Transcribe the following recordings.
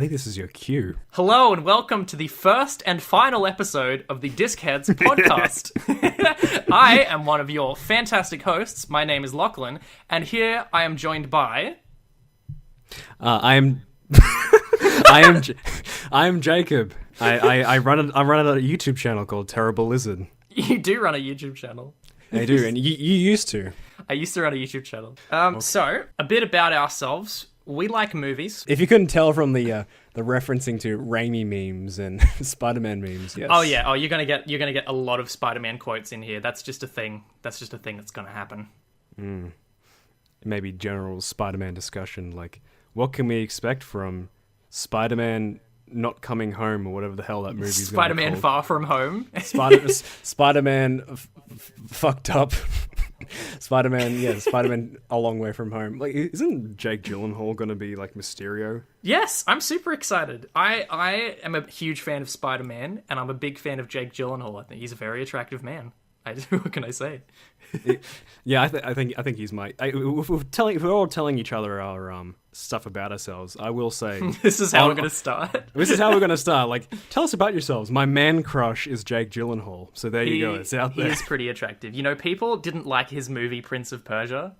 think this is your cue. Hello and welcome to the first and final episode of the Discheads podcast. I am one of your fantastic hosts. My name is Lachlan, and here I am joined by... I am Jacob. I run a YouTube channel called Terrible Lizard. You do run a YouTube channel. I do, and you used to. I used to run a YouTube channel. So, a bit about ourselves. We like movies. If you couldn't tell from the referencing to Raimi memes and Spider-Man memes, yes. Oh yeah. Oh, you're gonna get a lot of Spider-Man quotes in here. That's just a thing. That's gonna happen. Maybe general Spider-Man discussion, like what can we expect from Spider-Man not coming home or whatever the hell that movie's Spider-Man Far From Home. Spider-Man fucked up. Spider-Man a long way from home. Like, isn't Jake Gyllenhaal gonna be like Mysterio? Yes, I'm super excited. I am a huge fan of Spider-Man, and I'm a big fan of Jake Gyllenhaal. I think he's a very attractive man. What can I say? Yeah, I think he's my. If we're all telling each other our stuff about ourselves, I will say this is how we're gonna start. This is how we're gonna start. Like, tell us about yourselves. My man crush is Jake Gyllenhaal. So there you go. It's out there. He is pretty attractive. You know, people didn't like his movie Prince of Persia.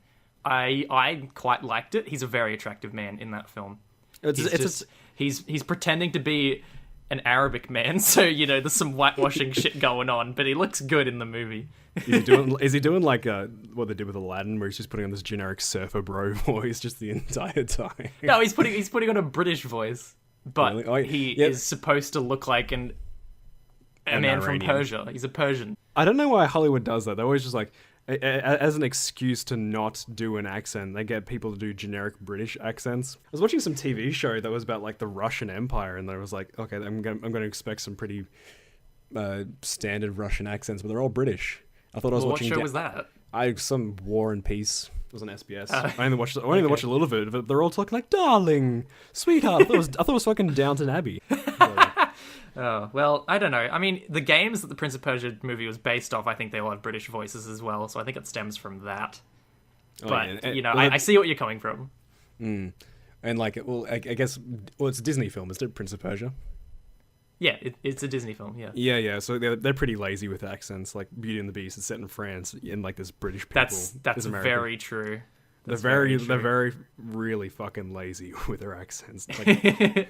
I quite liked it. He's a very attractive man in that film. He's pretending to be an Arabic man, so you know there's some whitewashing shit going on, but he looks good in the movie. Is he doing like what they did with Aladdin, where he's just putting on this generic surfer bro voice just the entire time? No, he's putting on a British voice, but really? He is supposed to look like a man from Persia. He's a Persian. I don't know why Hollywood does that. They're always just like, as an excuse to not do an accent, they get people to do generic British accents. I was watching some TV show that was about like the Russian Empire, and there was like, okay, I'm going to expect some pretty standard Russian accents, but they're all British. I thought I was watching. What show was that? Some War and Peace. It was on SBS. I only watched a little bit of it. They're all talking like, darling, sweetheart. I thought it was fucking Downton Abbey. Oh, well, I don't know. I mean, the games that the Prince of Persia movie was based off, I think they all have British voices as well, so I think it stems from that. But, I see what you're coming from. And, like, well, I guess, it's a Disney film, isn't it, Prince of Persia? Yeah, it's a Disney film, yeah. Yeah, so they're pretty lazy with accents. Like, Beauty and the Beast is set in France, and, like, there's British people. That's very true. They're very, really fucking lazy with their accents. Like...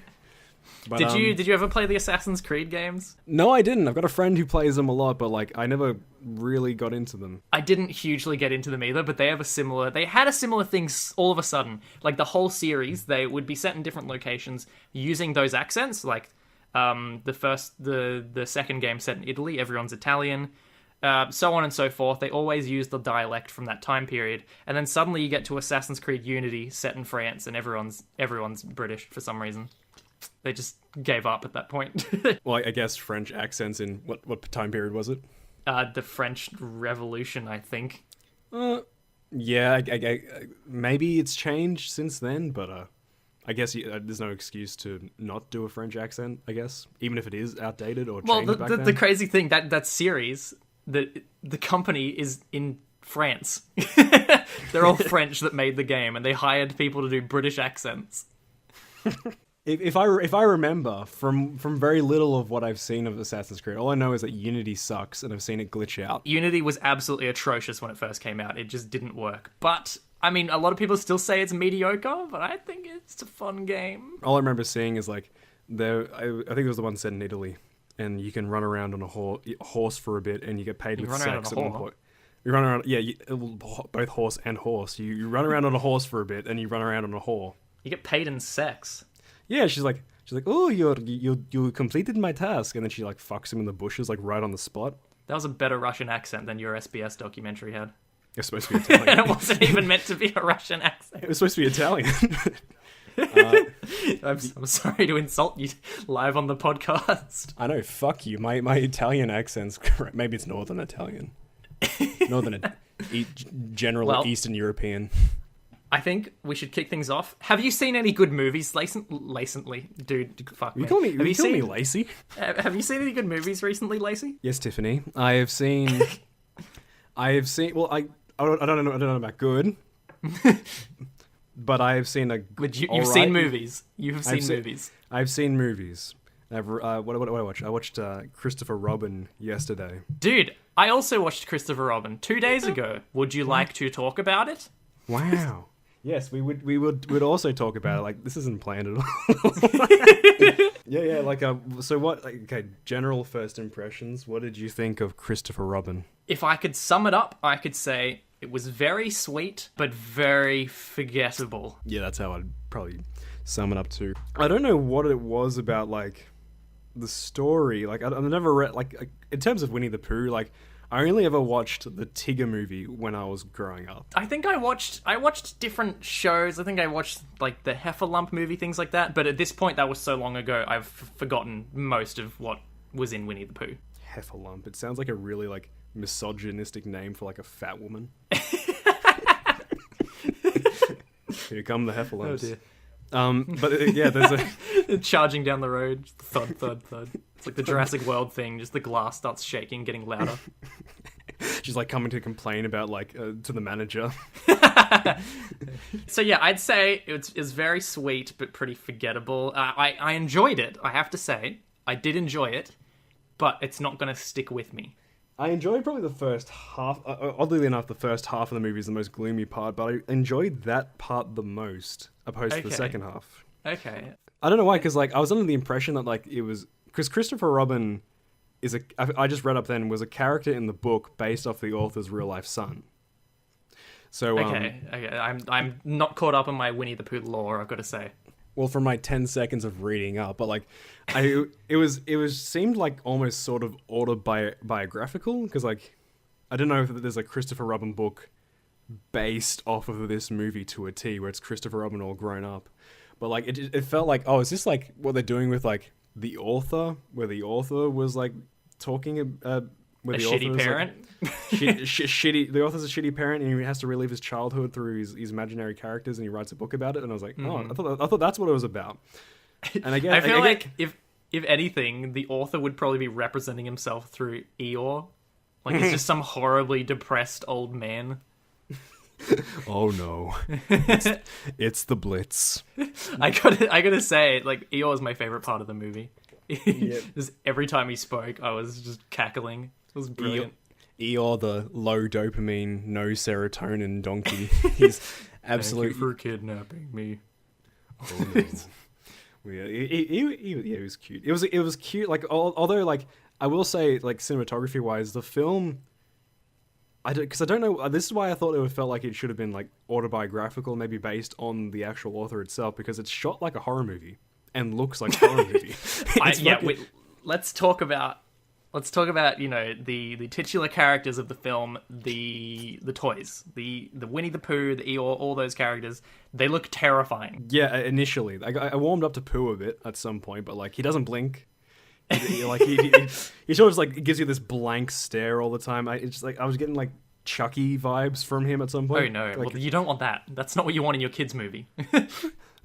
But, did you ever play the Assassin's Creed games? No, I didn't. I've got a friend who plays them a lot, but like I never really got into them. I didn't hugely get into them either, but they had a similar thing all of a sudden. Like the whole series, they would be set in different locations using those accents. Like the second game set in Italy, everyone's Italian, so on and so forth. They always use the dialect from that time period, and then suddenly you get to Assassin's Creed Unity set in France, and everyone's British for some reason. They just gave up at that point. Well, I guess French accents in what time period was it? The French Revolution, I think. Yeah, maybe it's changed since then, but I guess there's no excuse to not do a French accent, I guess, even if it is outdated or changed back then. The crazy thing, that series, the company is in France. They're all French that made the game, and they hired people to do British accents. If I remember from very little of what I've seen of Assassin's Creed, all I know is that Unity sucks, and I've seen it glitch out. Unity was absolutely atrocious when it first came out. It just didn't work. But, I mean, a lot of people still say it's mediocre, but I think it's a fun game. All I remember seeing is, like, I think it was the one set in Italy, and you can run around on a horse for a bit, and you get paid with sex at one point. You run around, both horse and horse. You run around on a horse for a bit, and you run around on a whore. You get paid in sex. Yeah, she's like, oh, you completed my task, and then she like fucks him in the bushes, like right on the spot. That was a better Russian accent than your SBS documentary had. It's supposed to be Italian, and it wasn't even meant to be a Russian accent. It was supposed to be Italian. I'm sorry to insult you live on the podcast. I know, fuck you. My Italian accent's correct. Maybe it's Northern Italian, general Eastern European. I think we should kick things off. Have you seen any good movies recently? Dude, fuck me. Have you seen me Lacey? Have you seen any good movies recently, Lacey? Yes, Tiffany. I have seen... Well, I don't know about good. but I have seen a. But you've seen movies. You've seen movies. I've seen movies. What did I watch? I watched Christopher Robin yesterday. Dude, I also watched Christopher Robin 2 days ago. Would you like to talk about it? Wow. Yes, we'd also talk about it. Like, this isn't planned at all. Yeah. Like, so what? Like, okay, general first impressions. What did you think of Christopher Robin? If I could sum it up, I could say it was very sweet, but very forgettable. Yeah, that's how I'd probably sum it up too. I don't know what it was about, like, the story. Like, I've never read, like, in terms of Winnie the Pooh, like, I only ever watched the Tigger movie when I was growing up. I think I watched different shows. I think I watched, like, the Heffalump movie, things like that. But at this point, that was so long ago, I've forgotten most of what was in Winnie the Pooh. Heffalump. It sounds like a really, like, misogynistic name for, like, a fat woman. Here come the Heffalumps. Oh dear. But yeah, there's a charging down the road, just thud, thud, thud. It's like the Jurassic World thing. Just the glass starts shaking, getting louder. She's like coming to complain about, like, to the manager. So yeah, I'd say it's very sweet but pretty forgettable. I enjoyed it. I have to say, I did enjoy it, but it's not going to stick with me. I enjoyed probably the first half. Oddly enough, the first half of the movie is the most gloomy part, but I enjoyed that part the most, opposed to the second half. Okay. I don't know why, because, like, I was under the impression that, like, it was because Christopher Robin is I just read up then, was a character in the book based off the author's real life son. So okay. I'm not caught up on my Winnie the Pooh lore, I've got to say. Well, from my 10 seconds of reading up, but, like, it seemed like almost sort of autobiographical, because, like, I don't know if there's a Christopher Robin book based off of this movie to a T, where it's Christopher Robin all grown up, but, like, it felt like, oh, is this like what they're doing with, like, the author, where the author was, like, talking with the shitty parent. Like, shitty. The author's a shitty parent, and he has to relive his childhood through his imaginary characters, and he writes a book about it. And I was like, oh, I thought that's what it was about. And I feel like if anything, the author would probably be representing himself through Eeyore. Like, it's just some horribly depressed old man. Oh no, it's the Blitz. I gotta say, like, Eeyore is my favorite part of the movie. Yep. Just every time he spoke, I was just cackling. It was brilliant. Eeyore, the low dopamine, no serotonin donkey. He's absolutely Thank you for kidnapping me. Oh, no. Yeah, he was cute. It was cute. Like, although, like, I will say, like, cinematography wise, the film, I don't know. This is why I thought it felt like it should have been, like, autobiographical, maybe based on the actual author itself, because it's shot like a horror movie and looks like a horror movie. Let's talk about you know, the titular characters of the film, the toys, the Winnie the Pooh, the Eeyore, all those characters. They look terrifying. Yeah, initially, like, I warmed up to Pooh a bit at some point, but, like, he doesn't blink. He sort of just, like, gives you this blank stare all the time. It's just, like, I was getting, like, Chucky vibes from him at some point. Oh no, like, well, you don't want that. That's not what you want in your kids' movie.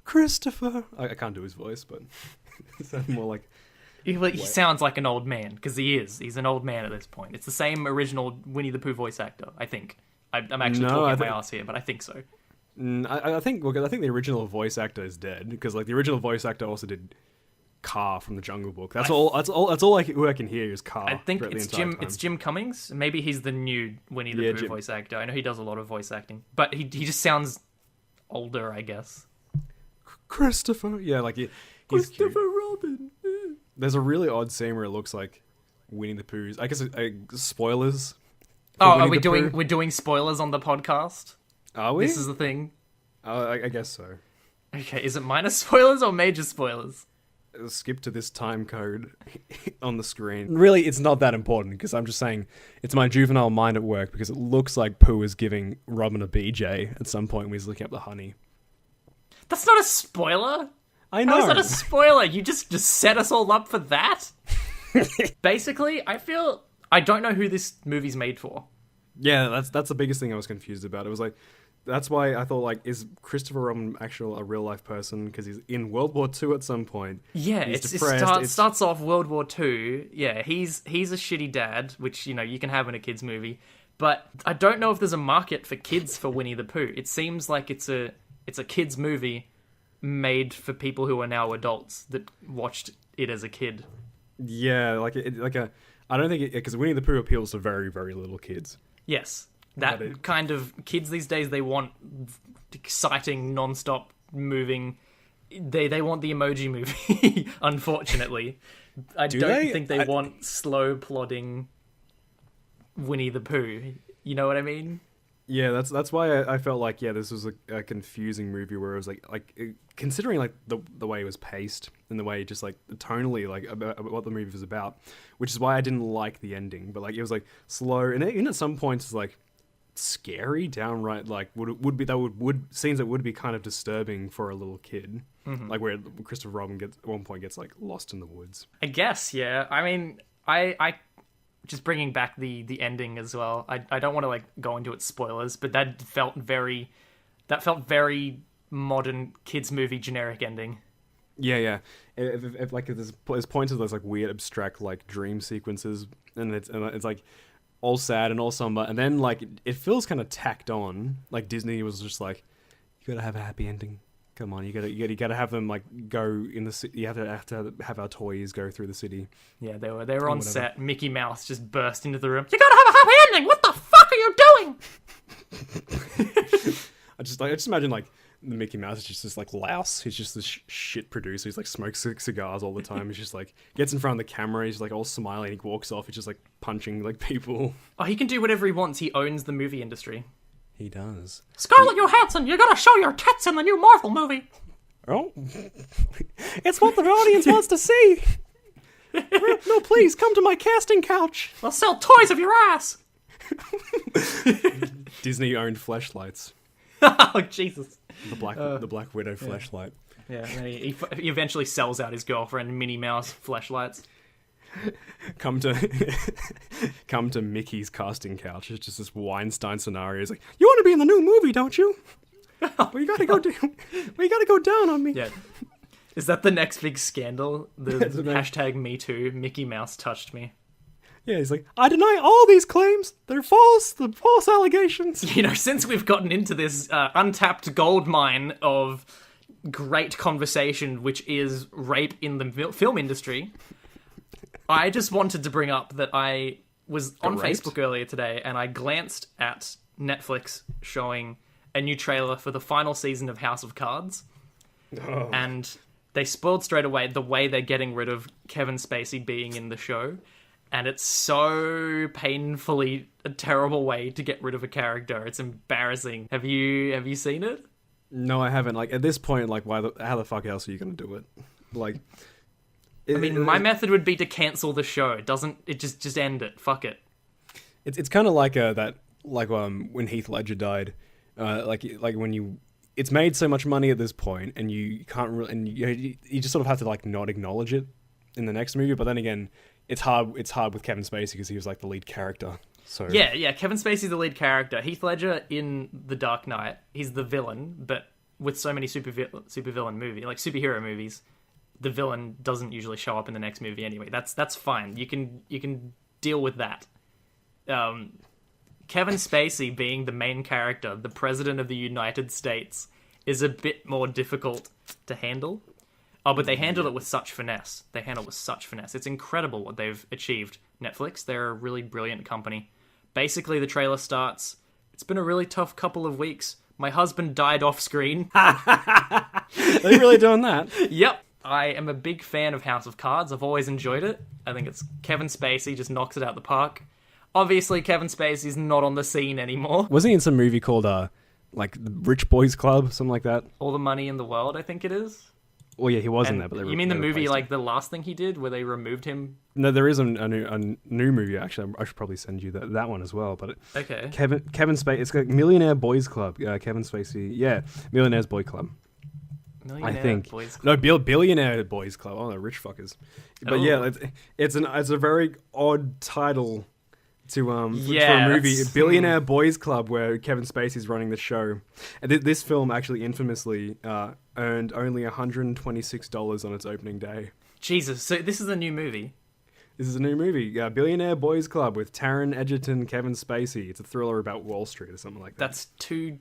Christopher. I can't do his voice, but it's more like. He sounds like an old man, because he is. He's an old man at this point. It's the same original Winnie the Pooh voice actor, I think. I'm actually talking my ass here, but I think so. I think the original voice actor is dead, because, like, the original voice actor also did Car from the Jungle Book. That's all who I can hear is Car. I think it's Jim Cummings. Maybe he's the new Winnie the Pooh voice actor. I know he does a lot of voice acting, but he just sounds older, I guess. Christopher, yeah, like he's Christopher cute. Robin. There's a really odd scene where it looks like Winnie the Pooh's. I guess spoilers. Oh, we're doing spoilers on the podcast? Are we? This is the thing. I guess so. Okay, is it minor spoilers or major spoilers? Skip to this time code on the screen. Really, it's not that important, because I'm just saying it's my juvenile mind at work, because it looks like Pooh is giving Robin a BJ at some point when he's looking up the honey. That's not a spoiler. I know. How is that a spoiler? You just set us all up for that? Basically, I don't know who this movie's made for. Yeah, that's the biggest thing I was confused about. It was like, that's why I thought, like, is Christopher Robin a real life person? Because he's in World War II at some point. Yeah, it starts off World War II. Yeah, he's a shitty dad, which, you know, you can have in a kid's movie. But I don't know if there's a market for kids for Winnie the Pooh. It seems like it's It's a kids movie made for people who are now adults that watched it as a kid. Yeah, I don't think because Winnie the Pooh appeals to very, very little kids. Yes, that kind of kids these days, they want exciting, non-stop moving. They want the Emoji Movie. Unfortunately, I don't think they want slow plodding Winnie the Pooh. You know what I mean? Yeah, that's why I felt like this was a confusing movie where it was considering like the way it was paced and the way just like tonally like about what the movie was about, which is why I didn't like the ending. But like it was like slow and even at some points it's like scary, downright like would scenes that would be kind of disturbing for a little kid, like where Christopher Robin at one point gets like lost in the woods. I guess, yeah. I mean, I just bringing back the ending as well. I don't want to like go into its spoilers, but that felt very modern kids movie generic ending. Yeah. If there's points of those like weird abstract like dream sequences, and it's like all sad and all somber, and then like it feels kind of tacked on. Like Disney was just like, you gotta have a happy ending. Come on, you gotta have them like go in the city. You have to have our toys go through the city. Yeah, they were on set. Mickey Mouse just burst into the room. You gotta have a happy ending. What the fuck are you doing? I just imagine like the Mickey Mouse is just this like louse. He's just this shit producer. He's like smokes cigars all the time. He's just like gets in front of the camera. He's like all smiling. He walks off. He's just like punching like people. Oh, he can do whatever he wants. He owns the movie industry. He does. Scarlett Johansson, you gotta show your tits in the new Marvel movie. Oh, it's what the audience wants to see. No, please come to my casting couch. I'll sell toys of your ass. Disney-owned fleshlights. Oh Jesus! The Black Widow fleshlight. Yeah, and he eventually sells out his girlfriend Minnie Mouse fleshlights. Come to Mickey's casting couch. It's just this Weinstein scenario. It's like, you want to be in the new movie, don't you? Well, you gotta go down. Well, you gotta go down on me. Yeah. Is that the next big scandal? The hashtag Me Too. Mickey Mouse touched me. Yeah, he's like, I deny all these claims. They're false. They're false allegations. You know, since we've gotten into this untapped gold mine of great conversation, which is rape in the film industry, I just wanted to bring up that I was on Facebook earlier today and I glanced at Netflix showing a new trailer for the final season of House of Cards. Oh. And they spoiled straight away the way they're getting rid of Kevin Spacey being in the show. And it's so painfully a terrible way to get rid of a character. It's embarrassing. Have you seen it? No, I haven't. Like at this point, like how the fuck else are you going to do it? Like my method would be to cancel the show. It just end it. Fuck it. It's kind of like when Heath Ledger died. Like when it's made so much money at this point, and you can't really, and you just sort of have to like not acknowledge it in the next movie. But then again, it's hard with Kevin Spacey because he was like the lead character. So yeah, Kevin Spacey's the lead character. Heath Ledger in The Dark Knight, he's the villain, but with so many superhero movies, the villain doesn't usually show up in the next movie anyway. That's fine. You can deal with that. Kevin Spacey being the main character, the President of the United States, is a bit more difficult to handle. Oh, but they handled it with such finesse. It's incredible what they've achieved. Netflix, they're a really brilliant company. Basically, the trailer starts, it's been a really tough couple of weeks. My husband died off screen. Are they really doing that? Yep. I am a big fan of House of Cards. I've always enjoyed it. I think it's Kevin Spacey just knocks it out the park. Obviously, Kevin Spacey's not on the scene anymore. Wasn't he in some movie called like the Rich Boys Club, something like that? All the Money in the World, I think it is. Well, yeah, he was in there, but you mean the movie, like the last thing he did, where they removed him? No, there is a new movie. Actually, I should probably send you that one as well. But okay, Kevin Spacey. It's like Millionaire Boys Club. Kevin Spacey. Yeah, Millionaire's Boy Club. Billionaire Boys Club. Oh, they're rich fuckers. But yeah, it's a very odd title to for a movie, Billionaire Boys Club, where Kevin Spacey's running the show. And this film actually infamously earned only $126 on its opening day. Jesus, so this is a new movie. This is a new movie, Billionaire Boys Club, with Taron Egerton, Kevin Spacey. It's a thriller about Wall Street or something like that. That's two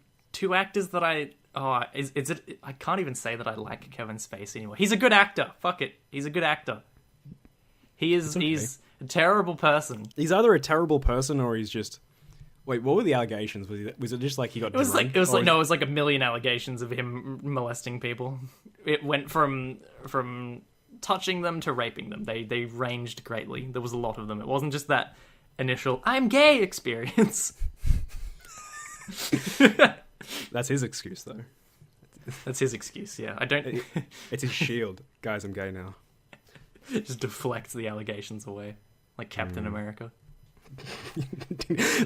actors that I Oh, is it? I can't even say that I like Kevin Spacey anymore. He's a good actor. Fuck it. He's a good actor. He's a terrible person. He's either a terrible person or he's just... Wait, what were the allegations? Was it just like he got drunk? It was like a million allegations of him molesting people. It went from touching them to raping them. They ranged greatly. There was a lot of them. It wasn't just that initial "I'm gay" experience. That's his excuse, though. That's his excuse. Yeah, I don't. It's his shield, guys. I'm gay now. Just deflects the allegations away, like Captain America.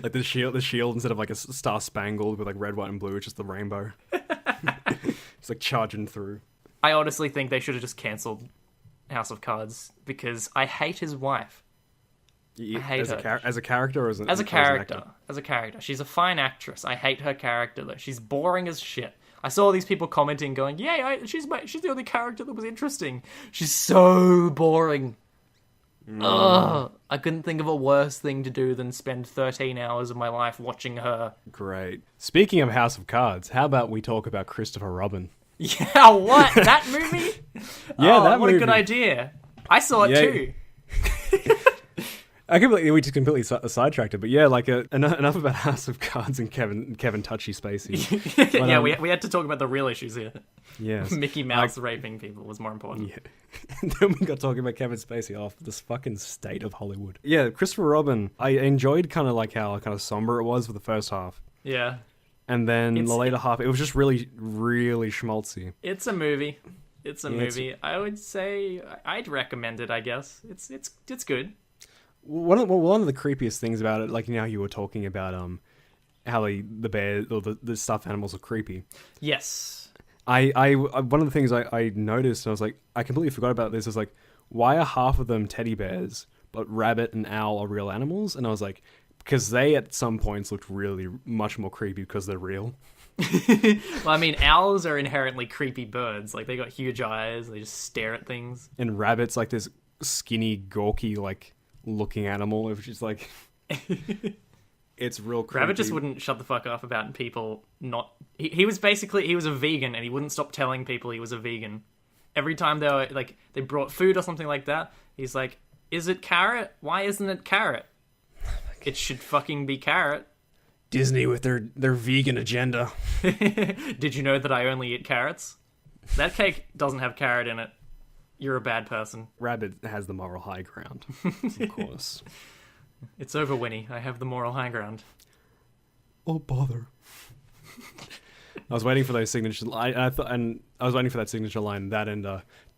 Like the shield instead of like a star spangled with like red, white, and blue, it's just the rainbow. It's like charging through. I honestly think they should have just cancelled House of Cards because I hate his wife. I hate her. As a character or as a character. As a character. She's a fine actress. I hate her character though. She's boring as shit. I saw these people commenting going, "Yeah, she's the only character that was interesting." She's so boring. Ugh. I couldn't think of a worse thing to do than spend 13 hours of my life watching her. Great. Speaking of House of Cards, how about we talk about Christopher Robin? Yeah, what? That movie? Yeah, that what movie. A good idea. I saw it too. I completely, we just completely sidetracked it, but yeah, like enough about House of Cards and Kevin Touchy Spacey. But, yeah, we had to talk about the real issues here. Yes, Mickey Mouse raping people was more important. Yeah, and then we got talking about Kevin Spacey off this fucking state of Hollywood. Yeah, Christopher Robin. I enjoyed kind of like how kind of somber it was for the first half. Yeah, and then the later half, it was just really, really schmaltzy. It's a movie. It's a movie. I would say I'd recommend it. I guess it's good. One of the creepiest things about it, like how you were talking about how the bear or the stuffed animals are creepy. Yes. I one of the things I noticed, and I was like, I completely forgot about this, is like, why are half of them teddy bears, but rabbit and owl are real animals? And I was like, because they at some points looked really much more creepy because they're real. Well, I mean, owls are inherently creepy birds. Like, they got huge eyes, they just stare at things. And rabbits, like this skinny, gawky, like looking animal, which is like it's real creepy. Rabbit just wouldn't shut the fuck up about people not... He was a vegan, and he wouldn't stop telling people he was a vegan. Every time they brought food or something like that, he's like, "Is it carrot? Why isn't it carrot? It should fucking be carrot." Disney with their vegan agenda. Did you know that I only eat carrots? That cake doesn't have carrot in it. You're a bad person. Rabbit has the moral high ground, of course. It's over, Winnie. I have the moral high ground. Oh, bother. I was waiting for those signature... I was waiting for that signature line, that and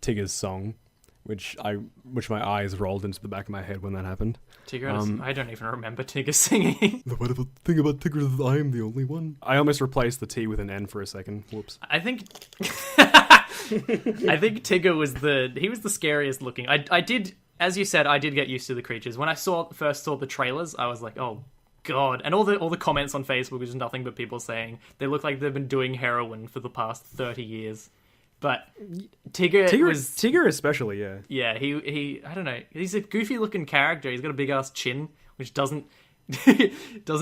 Tigger's song, which my eyes rolled into the back of my head when that happened. Tigger, I don't even remember Tigger singing. The wonderful thing about Tigger is that I am the only one. I almost replaced the T with an N for a second. Whoops. I think Tigger was the scariest looking. I did, as you said, I did get used to the creatures. When I first saw the trailers, I was like, oh god. And all the comments on Facebook was nothing but people saying they look like they've been doing heroin for the past 30 years. But Tigger especially, yeah. Yeah, he I don't know. He's a goofy looking character. He's got a big ass chin, which doesn't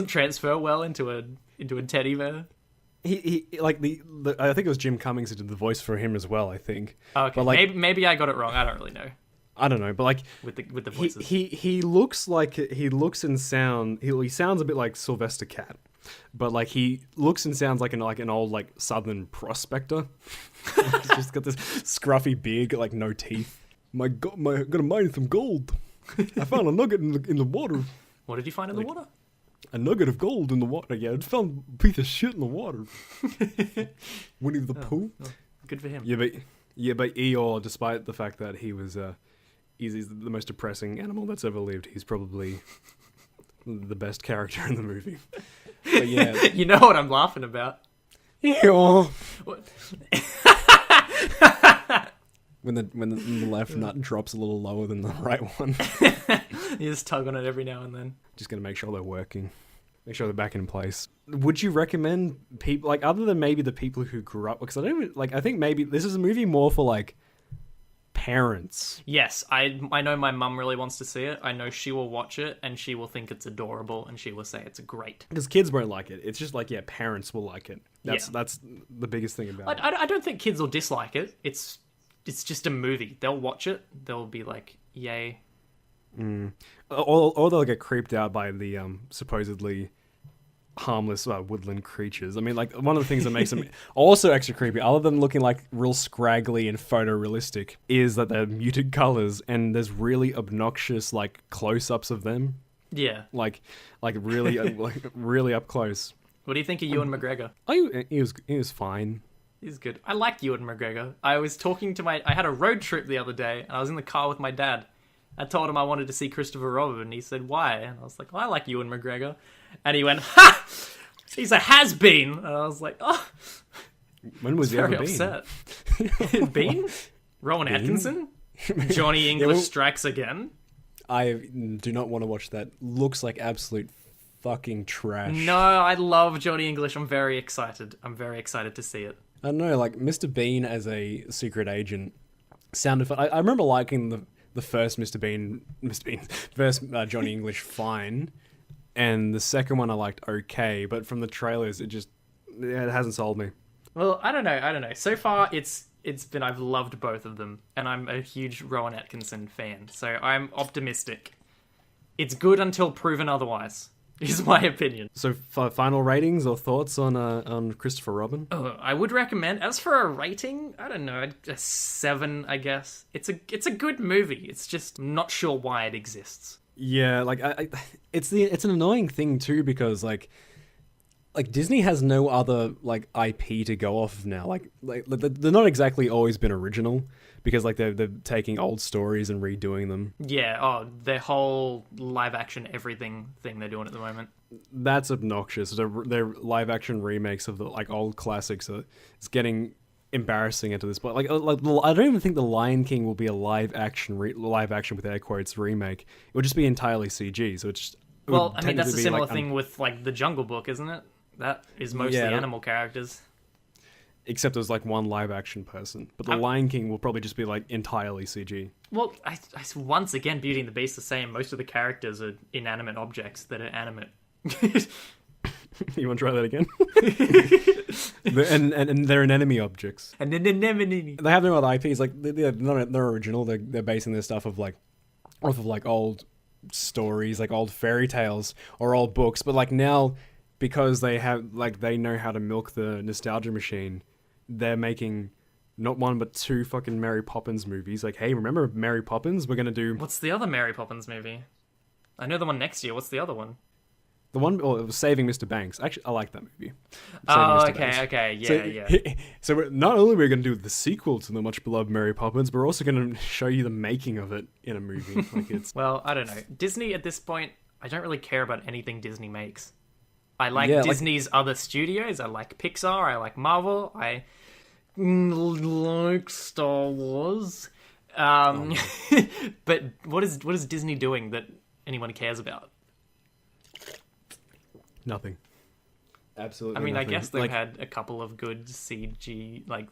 transfer well into a teddy bear. He like the I think it was Jim Cummings who did the voice for him as well, I think. Okay, but like, maybe I got it wrong. I don't really know. I don't know, but like with the voices, he looks and sound. He sounds a bit like Sylvester Cat, but like he looks and sounds like an old like Southern prospector. He's just got this scruffy beard, like no teeth. Gotta mine some gold. I found a nugget in the water. What did you find in the water? A nugget of gold in the water. Yeah, I found a piece of shit in the water. Winnie the Pooh. Oh, good for him. Yeah, but Eeyore, despite the fact that he was he's the most depressing animal that's ever lived, he's probably the best character in the movie. But yeah, you know what I'm laughing about. Eeyore. When the left nut drops a little lower than the right one. You just tug on it every now and then. Just gonna make sure they're working. Make sure they're back in place. Would you recommend people, like, other than maybe the people who grew up, because I think maybe this is a movie more for like parents. Yes, I know my mum really wants to see it. I know she will watch it and she will think it's adorable and she will say it's great. Because kids won't like it. It's just like, yeah, parents will like it. That's the biggest thing about it. I don't think kids will dislike it. It's just a movie. They'll watch it. They'll be like, yay. Or they'll get creeped out by the supposedly harmless woodland creatures. I mean, like, one of the things that makes them also extra creepy, other than looking like real scraggly and photorealistic, is that they're muted colors and there's really obnoxious like close-ups of them. Yeah, like really like really up close. What do you think of Ewan McGregor? He was fine. He's good. I like Ewan McGregor. I was talking to I had a road trip the other day, and I was in the car with my dad. I told him I wanted to see Christopher Robin, and he said, why? And I was like, I like Ewan McGregor. And he went, ha! He's a has-been! And I was like, oh. When was he very ever upset. Bean? Rowan Atkinson? Johnny English Strikes Again? I do not want to watch that. Looks like absolute fucking trash. No, I love Johnny English. I'm very excited. I'm very excited to see it. I don't know, like, Mr. Bean as a secret agent sounded fun. I remember liking the first first Johnny English fine, and the second one I liked okay, but from the trailers it hasn't sold me. Well, I don't know. So far it's been, I've loved both of them, and I'm a huge Rowan Atkinson fan, so I'm optimistic. It's good until proven otherwise, is my opinion. So final ratings or thoughts on Christopher Robin? I would recommend. As for a rating, I don't know, a 7, I guess. It's a good movie. It's just not sure why it exists. Yeah, like it's an annoying thing too, because like Disney has no other like IP to go off of now. Like they're not exactly always been original, because like they're taking old stories and redoing them. Yeah, their whole live action everything thing they're doing at the moment. That's obnoxious. Their live action remakes of the like old classics it's getting embarrassing into this point. Like I don't even think The Lion King will be a live action with air quotes remake. It would just be entirely CG. So it's just, well, I mean, that's a similar thing with like The Jungle Book, isn't it? That is mostly animal characters. Except there's like one live action person. But The Lion King will probably just be like entirely CG. Well, I once again, Beauty and the Beast the same. Most of the characters are inanimate objects that are animate. You want to try that again? and they're enemy objects. And then they have their other IPs. Like they're original. They're basing their stuff off of old stories, like old fairy tales or old books. But like now, because they know how to milk the nostalgia machine, they're making not one but 2 fucking Mary Poppins movies. Like, hey, remember Mary Poppins? We're gonna do. What's the other Mary Poppins movie? I know the one next year. What's the other one? The one, it was Saving Mr. Banks. Actually, I like that movie. Okay, yeah. So not only are we going to do the sequel to the much beloved Mary Poppins, but we're also going to show you the making of it in a movie. Like it's. Well, I don't know. Disney at this point, I don't really care about anything Disney makes. I like Disney's other studios. I like Pixar. I like Marvel. I like Star Wars. But what is Disney doing that anyone cares about? Nothing. Absolutely. I mean, nothing. I guess they've had a couple of good CG, like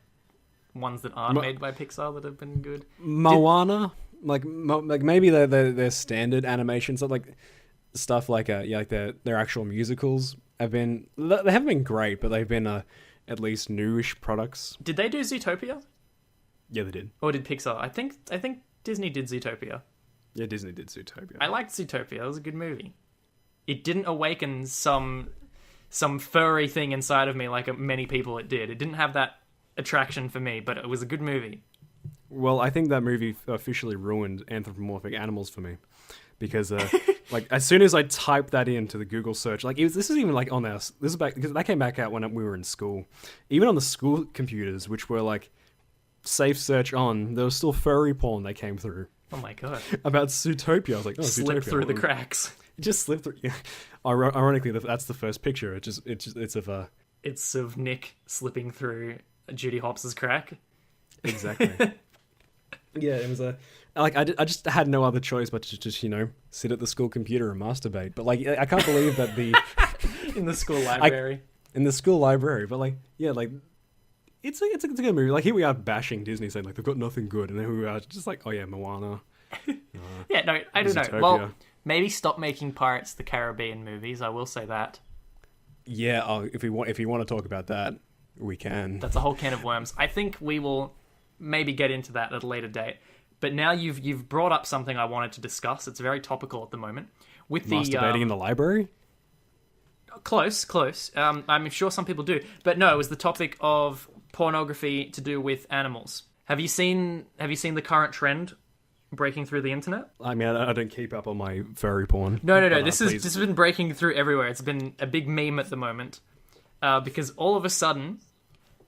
ones that aren't made by Pixar that have been good. Moana, like maybe their standard animations, like stuff like like their actual musicals they haven't been great, but they've been at least newish products. Did they do Zootopia? Yeah, they did. Or did Pixar? I think Disney did Zootopia. Yeah, Disney did Zootopia. I liked Zootopia. It was a good movie. It didn't awaken some furry thing inside of me like many people it did. It didn't have that attraction for me, but it was a good movie. Well, I think that movie officially ruined anthropomorphic animals for me, because like as soon as I typed that into the Google search, like this is even like on our this is back because that came back out when we were in school, even on the school computers, which were like safe search on, there was still furry porn that came through. Oh my god! About Zootopia, I was like, oh, slip Zootopia. Through the cracks. It just slipped through. Yeah. Ironically, that's the first picture. It's of Nick slipping through Judy Hopps' crack. Exactly. Yeah, it was I just had no other choice but to just sit at the school computer and masturbate. But like I can't believe that in the school library. In the school library, but like yeah, like it's a good movie. Like here we are bashing Disney, saying like they've got nothing good, and then we are just like, oh yeah, Moana. Yeah, no, I don't know. Zootopia. Well, maybe stop making Pirates of the Caribbean movies. I will say that. Yeah, if you want to talk about that, we can. That's a whole can of worms. I think we will maybe get into that at a later date. But now you've brought up something I wanted to discuss. It's very topical at the moment. With the masturbating in the library? Close. I'm sure some people do. But no, it was the topic of pornography to do with animals. Have you seen the current trend breaking through the internet? I mean, I don't keep up on my furry porn. No. This has been breaking through everywhere. It's been a big meme at the moment. Because all of a sudden,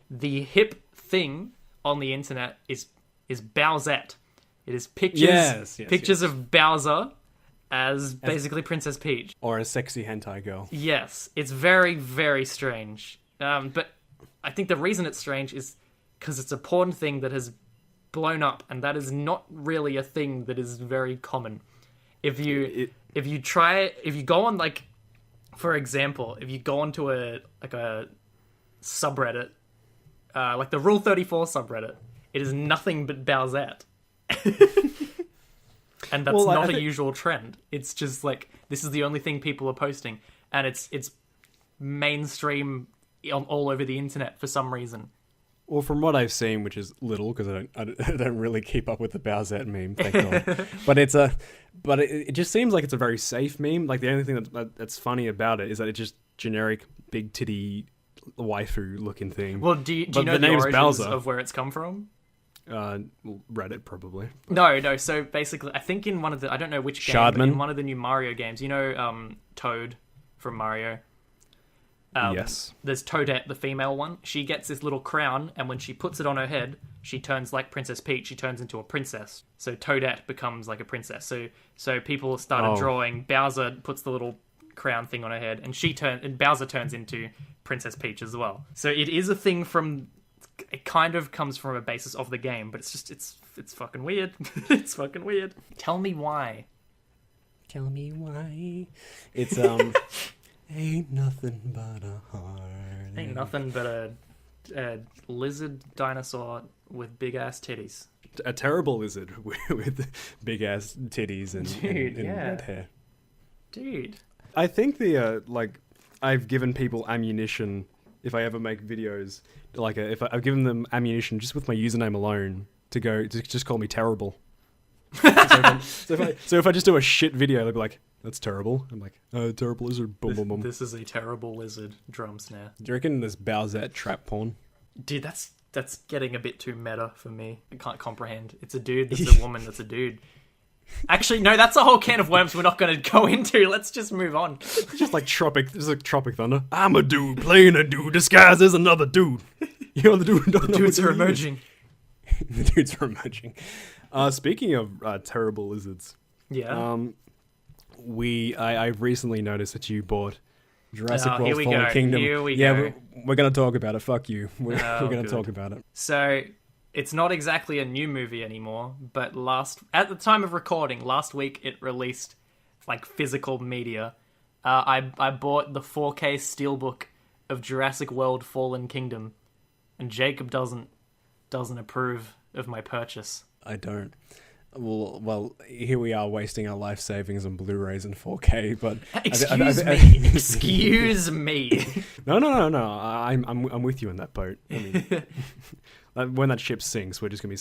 the hip thing on the internet is Bowsette. It is pictures of Bowser as basically Princess Peach. Or a sexy hentai girl. Yes, it's very, very strange. But I think the reason it's strange is because it's a porn thing that has blown up, and that is not really a thing that is very common. If you go on, like, for example, if you go onto a subreddit, like the Rule 34 subreddit, it is nothing but Bowsette. And that's not a usual trend. It's just like, this is the only thing people are posting, and it's mainstream all over the internet for some reason. Well, from what I've seen, which is little, because I don't really keep up with the Bowsette meme, thank God. But it just seems like it's a very safe meme. Like, the only thing that's funny about it is that it's just generic big titty waifu looking thing. Well, do you know the origins of where it's come from? Reddit, probably. No. So basically, I think in one of the, I don't know which game, but in one of the new Mario games, you know, Toad from Mario. Yes. There's Toadette, the female one. She gets this little crown, and when she puts it on her head, she turns like Princess Peach. She turns into a princess. So Toadette becomes like a princess. So people started drawing. Bowser puts the little crown thing on her head, and Bowser turns into Princess Peach as well. So it is a thing from. It kind of comes from a basis of the game, but it's fucking weird. It's fucking weird. Tell me why. It's ain't nothing but a heart. Ain't nothing but a lizard dinosaur with big ass titties. A terrible lizard with big ass titties and red hair. Dude. I think I've given people ammunition if I ever make videos. Like, if I've given them ammunition just with my username alone to just call me terrible. So if I just do a shit video, they'll be like, "That's terrible." I'm like, "Terrible lizard." Boom, boom, boom. This is a terrible lizard drum snare. Do you reckon there's Bowsette trap porn? Dude, that's getting a bit too meta for me. I can't comprehend. It's a dude that's a woman that's a dude. Actually, no, that's a whole can of worms we're not going to go into. Let's just move on. It's just like Tropic Thunder. I'm a dude playing a dude disguised as another dude. You know, the dudes are emerging. The dudes are emerging. Speaking of terrible lizards, yeah. I've recently noticed that you bought Jurassic World Fallen Kingdom. Here we go. We're going to talk about it. Fuck you. We're going to talk about it. So, it's not exactly a new movie anymore, but at the time of recording, last week it released like physical media. I bought the 4K steelbook of Jurassic World Fallen Kingdom, and Jacob doesn't approve of my purchase. I don't. Well, here we are wasting our life savings on Blu-rays and 4K, but excuse me. No. I'm with you in that boat. I mean, when that ship sinks, we're just gonna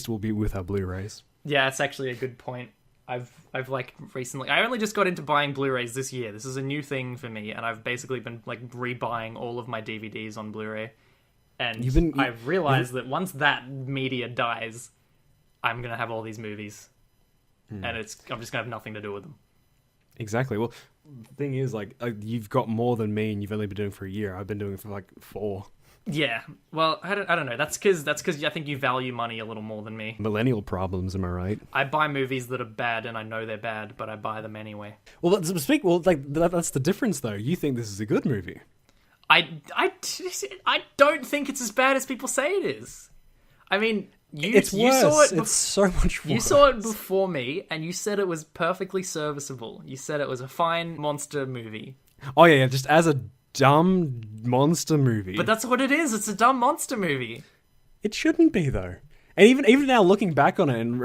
we'll be with our Blu-rays. Yeah, it's actually a good point. I've like recently, I only just got into buying Blu-rays this year. This is a new thing for me, and I've basically been like rebuying all of my DVDs on Blu-ray. And I've realized that once that media dies, I'm going to have all these movies. And I'm just going to have nothing to do with them. Exactly. Well, the thing is, like, you've got more than me, and you've only been doing it for a year. I've been doing it for like 4. Yeah. Well, I don't know. That's because I think you value money a little more than me. Millennial problems, am I right? I buy movies that are bad, and I know they're bad, but I buy them anyway. Well, that's the difference, though. You think this is a good movie. I don't think it's as bad as people say it is. I mean, it's worse. It's so much worse. You saw it before me, and you said it was perfectly serviceable. You said it was a fine monster movie. Oh yeah, just as a dumb monster movie. But that's what it is. It's a dumb monster movie. It shouldn't be though. And even now, looking back on it and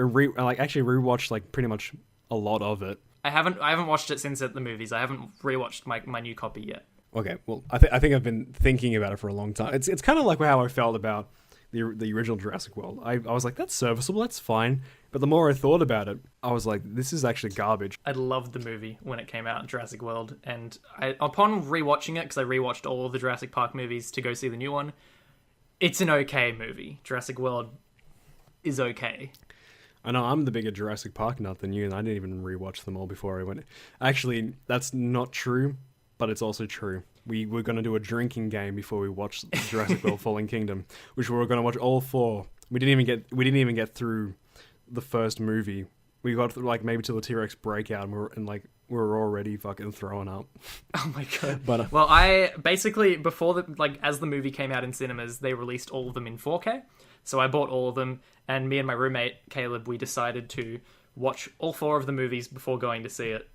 actually rewatched like pretty much a lot of it. I haven't watched it since at the movies. I haven't rewatched my new copy yet. Okay, well, I think I've been thinking about it for a long time. It's kind of like how I felt about the original Jurassic World. I was like, that's serviceable, that's fine. But the more I thought about it, I was like, this is actually garbage. I loved the movie when it came out, Jurassic World, and upon rewatching it, because I rewatched all of the Jurassic Park movies to go see the new one, it's an okay movie. Jurassic World is okay. I know I'm the bigger Jurassic Park nut than you, and I didn't even rewatch them all before I went. Actually, that's not true, but it's also true. We were going to do a drinking game before we watched Jurassic World: Fallen Kingdom, which we were going to watch all four. We didn't even get through the first movie. We got like maybe till the T-Rex breakout, and we were already fucking throwing up. Oh my god! But well, I basically before as the movie came out in cinemas, they released all of them in 4K. So I bought all of them, and me and my roommate Caleb, we decided to watch all four of the movies before going to see it.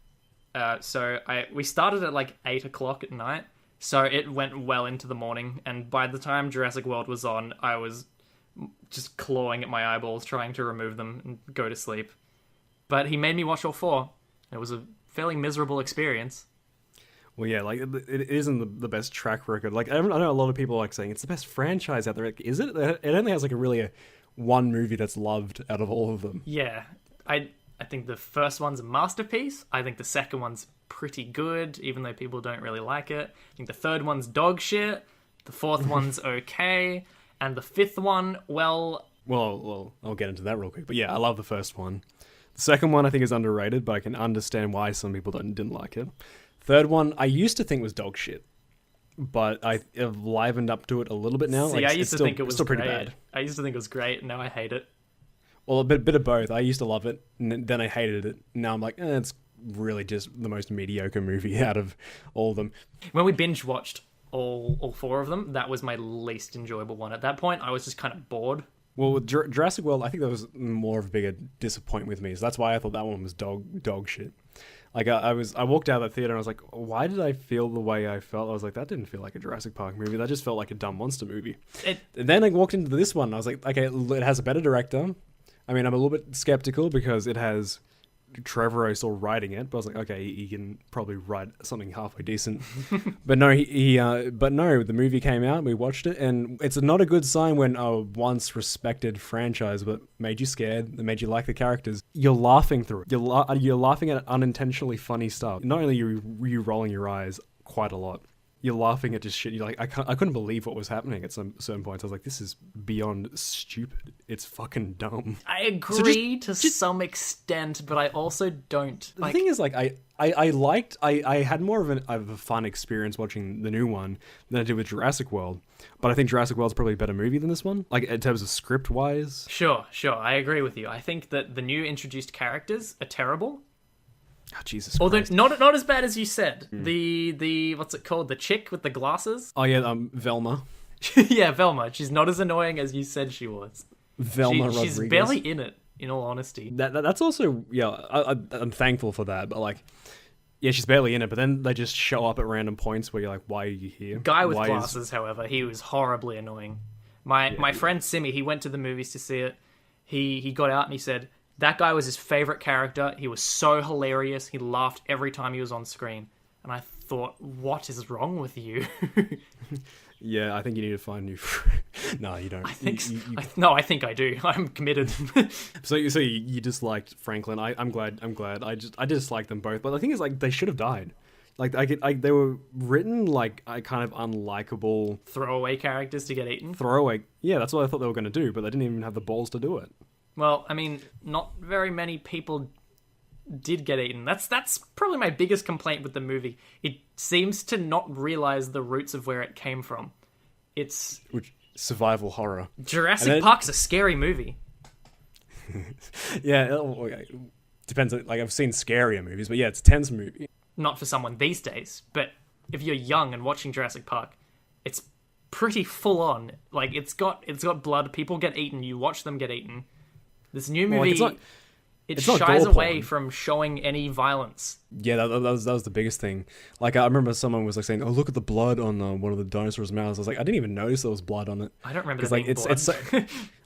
So we started at like 8 o'clock at night, so it went well into the morning. And by the time Jurassic World was on, I was just clawing at my eyeballs, trying to remove them and go to sleep. But he made me watch all four. It was a fairly miserable experience. Well, yeah, like it isn't the best track record. Like I know a lot of people like saying it's the best franchise out there. Like, is it? It only has like a one movie that's loved out of all of them. Yeah, I think the first one's a masterpiece. I think the second one's pretty good, even though people don't really like it. I think the third one's dog shit. The fourth one's okay, and the fifth one, well, I'll get into that real quick. But yeah, I love the first one. The second one I think is underrated, but I can understand why some people didn't like it. Third one, I used to think was dog shit, but I have livened up to it a little bit now. See, like, I used to think it was still great. Pretty bad. I used to think it was great, and now I hate it. Well, a bit of both. I used to love it, and then I hated it. Now I'm like, it's really just the most mediocre movie out of all of them. When we binge watched all four of them, that was my least enjoyable one. At that point, I was just kind of bored. Well, with Jurassic World, I think that was more of a bigger disappointment with me. So that's why I thought that one was dog shit. Like I walked out of that theater and I was like, why did I feel the way I felt? I was like, that didn't feel like a Jurassic Park movie. That just felt like a dumb monster movie. And then I walked into this one and I was like, okay, it has a better director. I mean, I'm a little bit skeptical because it has Trevorrow still writing it, but I was like, okay, he can probably write something halfway decent. But no, the movie came out, we watched it, and it's not a good sign when a once respected franchise that made you scared, that made you like the characters, you're laughing through it. You're laughing at unintentionally funny stuff. Not only are you rolling your eyes quite a lot, you're laughing at just shit. You're like, I couldn't believe what was happening at some certain points. I was like, this is beyond stupid. It's fucking dumb. I agree to some extent, but I also don't. The thing is, like, I had more of a fun experience watching the new one than I did with Jurassic World. But I think Jurassic World's probably a better movie than this one, like in terms of script wise. Sure, I agree with you. I think that the new introduced characters are terrible. Oh, Jesus Although Christ. not as bad as you said. The what's it called? The chick with the glasses? Oh yeah, Velma. Yeah, Velma. She's not as annoying as you said she was. Velma Rodriguez. She's barely in it, in all honesty. That's also, yeah, I'm thankful for that, but like, yeah, she's barely in it, but then they just show up at random points where you're like, why are you here? Guy with glasses, however, he was horribly annoying. My friend Simi, he went to the movies to see it. He got out and he said, that guy was his favorite character. He was so hilarious. He laughed every time he was on screen. And I thought, what is wrong with you? Yeah, I think you need to find new. No, you don't. I think I think I do. I'm committed. So you disliked Franklin. I'm glad. I disliked them both. But the thing is, like, they should have died. Like, they were written like a kind of unlikable throwaway characters to get eaten. Throwaway. Yeah, that's what I thought they were going to do, but they didn't even have the balls to do it. Well, I mean, not very many people did get eaten. That's probably my biggest complaint with the movie. It seems to not realize the roots of where it came from. It's survival horror. Jurassic Park's a scary movie. Yeah, okay. Depends. Like, I've seen scarier movies, but yeah, it's a tense movie. Not for someone these days, but if you're young and watching Jurassic Park, it's pretty full on. Like, it's got blood. People get eaten. You watch them get eaten. This new movie, it shies away from showing any violence. Yeah, that was the biggest thing. Like, I remember someone was like saying, "Oh, look at the blood on one of the dinosaurs' mouths." I was like, I didn't even notice there was blood on it. I don't remember there being blood. It's so,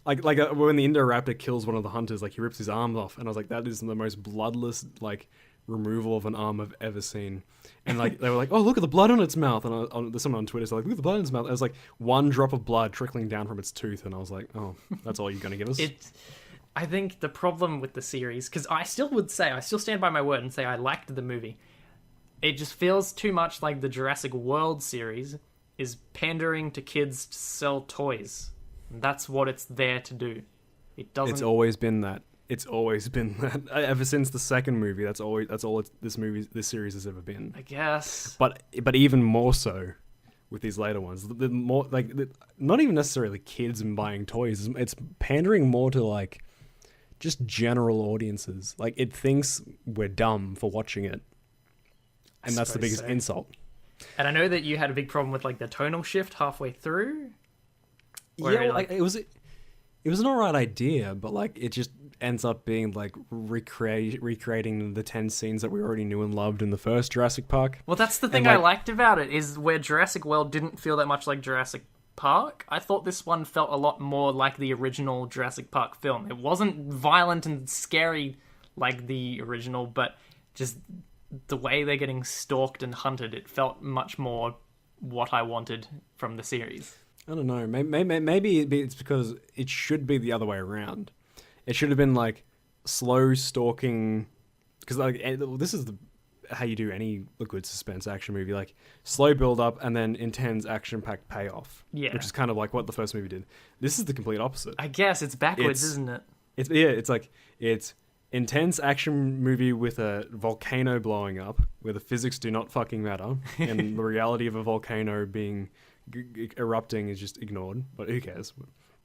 like when the Indoraptor kills one of the hunters, like he rips his arm off, and I was like, that is the most bloodless like removal of an arm I've ever seen. And like they were like, "Oh, look at the blood on its mouth." And there's someone on Twitter like, "Look at the blood in its mouth." It was like one drop of blood trickling down from its tooth, and I was like, "Oh, that's all you're gonna give us?" I think the problem with the series, because I still stand by my word and say I liked the movie. It just feels too much like the Jurassic World series is pandering to kids to sell toys. And that's what it's there to do. It doesn't. It's always been that. It's always been that. Ever since the second movie, that's all this series has ever been. I guess. But even more so with these later ones. The more not even necessarily kids and buying toys. It's pandering more to like just general audiences. Like it thinks we're dumb for watching it, and that's the biggest insult. And I know that you had a big problem with like the tonal shift halfway through. Yeah, like it was an alright idea, but like it just ends up being like recreating the 10 scenes that we already knew and loved in the first Jurassic Park. Well, that's the thing I liked about it, is where Jurassic World didn't feel that much like Jurassic Park. I thought this one felt a lot more like the original Jurassic Park film. It wasn't violent and scary like the original, but just the way they're getting stalked and hunted, it felt much more what I wanted from the series. I don't know. Maybe it's because it should be the other way around. It should have been like slow stalking, because like this is how you do any good suspense action movie, like slow build up and then intense action packed payoff. Yeah, which is kind of like what the first movie did. This is the complete opposite. I guess it's backwards, isn't it? It's intense action movie with a volcano blowing up, where the physics do not fucking matter, and the reality of a volcano being erupting is just ignored. But who cares?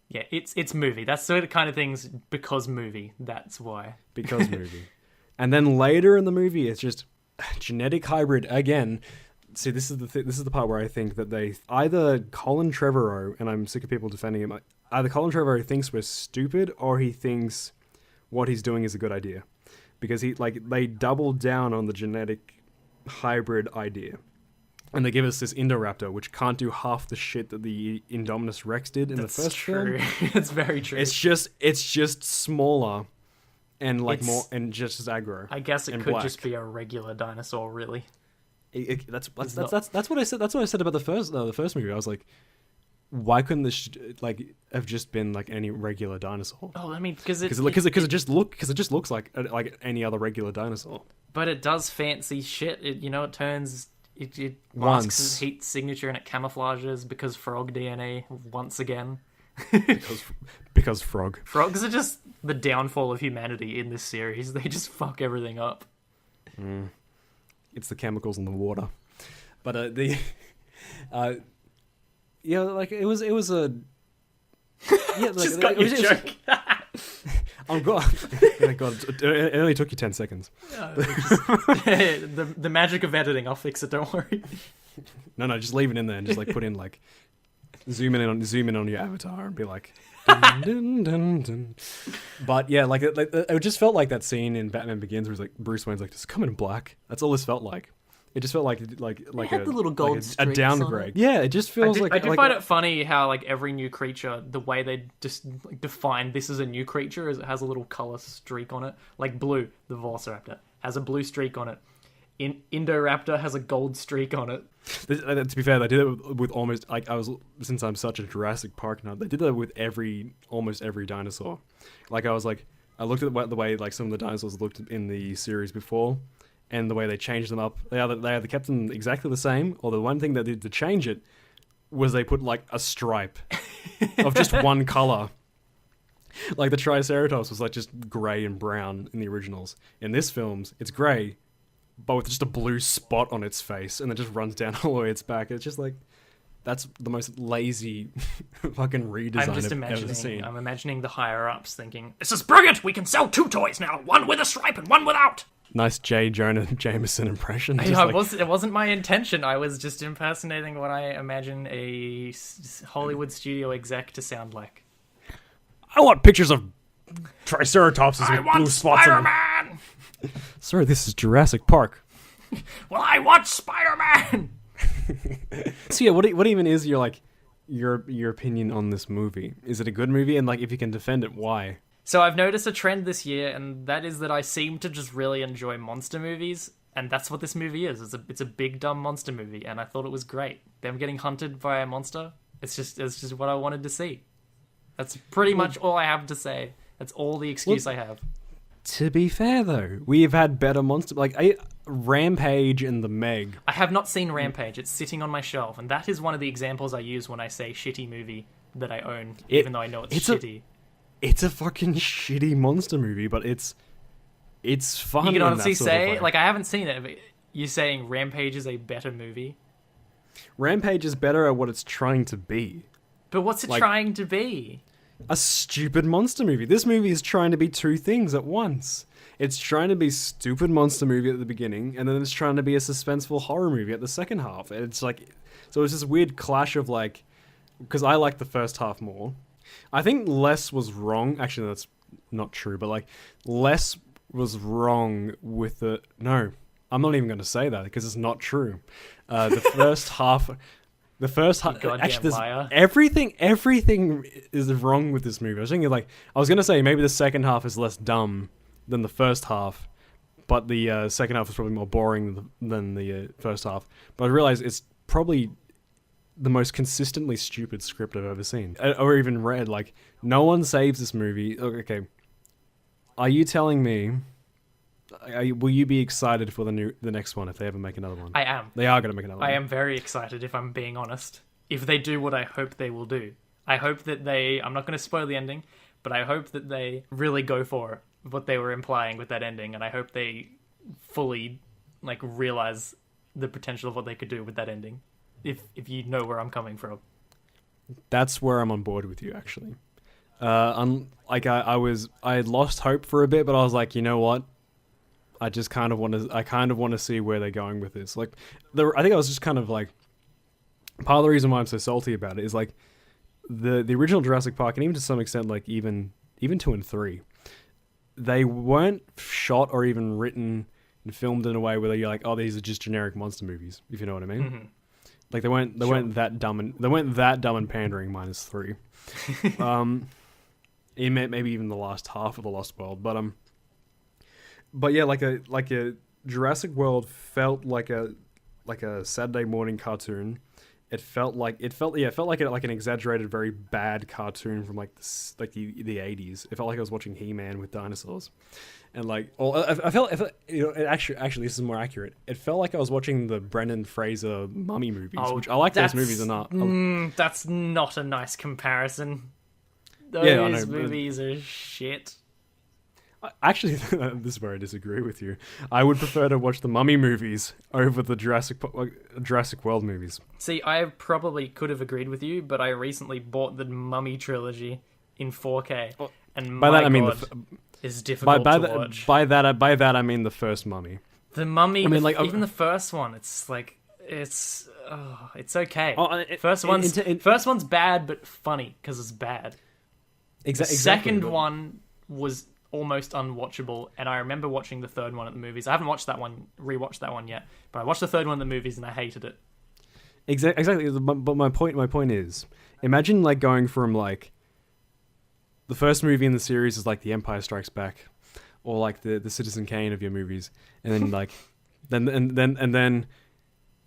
Yeah, it's movie. That's sort of kind of things because movie. That's why. Because movie. And then later in the movie, it's just genetic hybrid again. See, this is the part where I think that they either Colin Trevorrow, and I'm sick of people defending him. Either Colin Trevorrow thinks we're stupid, or he thinks what he's doing is a good idea, because they doubled down on the genetic hybrid idea. And they give us this Indoraptor, which can't do half the shit that the Indominus Rex did in the first film. That's very true. It's just smaller and more and just as aggro. I guess it could just be a regular dinosaur, really. That's what I said. That's what I said about the first movie. I was like, why couldn't this have just been like any regular dinosaur? Oh, I mean, because it just looks like any other regular dinosaur. But it does fancy shit. It turns. It masks his heat signature and it camouflages because frog DNA once again. because frogs are just the downfall of humanity in this series. They just fuck everything up. It's the chemicals in the water. But it was a just got your joke. Oh god! It only took you 10 seconds. The magic of editing. I'll fix it. Don't worry. No, just leave it in there and just put in zoom in on your avatar and be like. Dun, dun, dun, dun. But yeah, it just felt like that scene in Batman Begins where Bruce Wayne's like, just come in black. That's all this felt like. It just felt like had the little gold a downgrade. Yeah, it just feels I do find it funny how every new creature, the way they just define this as a new creature is it has a little color streak on it. Like Blue, the Velociraptor, has a blue streak on it. Indoraptor has a gold streak on it. To be fair, they did it with almost since I'm such a Jurassic Park nut, they did that with almost every dinosaur. I looked at the way some of the dinosaurs looked in the series before. And the way they changed them up, they either kept them exactly the same, or the one thing they did to change it was they put a stripe of just one color. Like the Triceratops was just grey and brown in the originals. In this film's, it's grey, but with just a blue spot on its face, and it just runs down all the way its back. It's just that's the most lazy fucking redesign I've ever seen. I'm imagining the higher ups thinking, "This is brilliant! We can sell 2 toys now, one with a stripe and one without." Nice J. Jonah Jameson impression. It wasn't my intention. I was just impersonating what I imagine a Hollywood studio exec to sound like. I want pictures of Triceratopses with blue spots on them. Spider-Man! Sir, this is Jurassic Park. Well, I want Spider-Man! So yeah, what even is your opinion on this movie? Is it a good movie? And if you can defend it, why? So I've noticed a trend this year, and that is that I seem to just really enjoy monster movies, and that's what this movie is. It's a big dumb monster movie, and I thought it was great. Them getting hunted by a monster. It's just what I wanted to see. That's pretty much all I have to say. That's all the excuse I have. To be fair, though, we've had better monster Rampage and The Meg. I have not seen Rampage. It's sitting on my shelf, and that is one of the examples I use when I say shitty movie that I own, even though I know it's shitty. It's a fucking shitty monster movie, but it's fun. You can honestly say, I haven't seen it, but you're saying Rampage is a better movie? Rampage is better at what it's trying to be. But what's it trying to be? A stupid monster movie. This movie is trying to be two things at once. It's trying to be a stupid monster movie at the beginning, and then it's trying to be a suspenseful horror movie at the second half. It's like, so it's this weird clash of like, because I like the first half more. I think less was wrong. Actually, that's not true, but like, less was wrong with the... No, I'm not even going to say that because it's not true. The first half... Actually, liar. Everything is wrong with this movie. I was thinking, I was gonna say maybe the second half is less dumb than the first half, but the second half is probably more boring than the first half. But I realized it's probably the most consistently stupid script I've ever seen, or even read. Like, no one saves this movie. Okay, are you telling me? Will you be excited for the next one if they ever make another one? I am. They are going to make another one. I am very excited, if I'm being honest. If they do what I hope they will do. I hope that I'm not going to spoil the ending, but I hope that they really go for what they were implying with that ending, and I hope they fully realize the potential of what they could do with that ending. If you know where I'm coming from. That's where I'm on board with you, actually. I had lost hope for a bit, but I was like, you know what? I just kind of want to see where they're going with this. I think I was just kind of like, part of the reason why I'm so salty about it is like the original Jurassic Park, and even to some extent even 2 and 3, they weren't shot or even written and filmed in a way where you're like, oh, these are just generic monster movies, if you know what I mean. Mm-hmm. Like they weren't that dumb and pandering, minus 3. Maybe even the last half of The Lost World, but yeah, like a Jurassic World felt like a Saturday morning cartoon. It felt like an exaggerated, very bad cartoon from the 80s. It felt like I was watching He-Man with dinosaurs, and I felt it actually this is more accurate. It felt like I was watching the Brendan Fraser Mummy movies, which I like those movies or not. That's not a nice comparison. Those movies are shit. Actually, this is where I disagree with you. I would prefer to watch the Mummy movies over the Jurassic World movies. See, I probably could have agreed with you, but I recently bought the Mummy trilogy in 4K, and is difficult to watch. By that I mean the first Mummy. The Mummy, even the first one, it's okay. First one's bad, but funny because it's bad. Exactly. The second one was almost unwatchable, and I remember watching the third one at the movies. I haven't rewatched that one yet, but I watched the third one at the movies and I hated it. Exactly. But my point is, imagine going from the first movie in the series is The Empire Strikes Back, or the Citizen Kane of your movies, and then then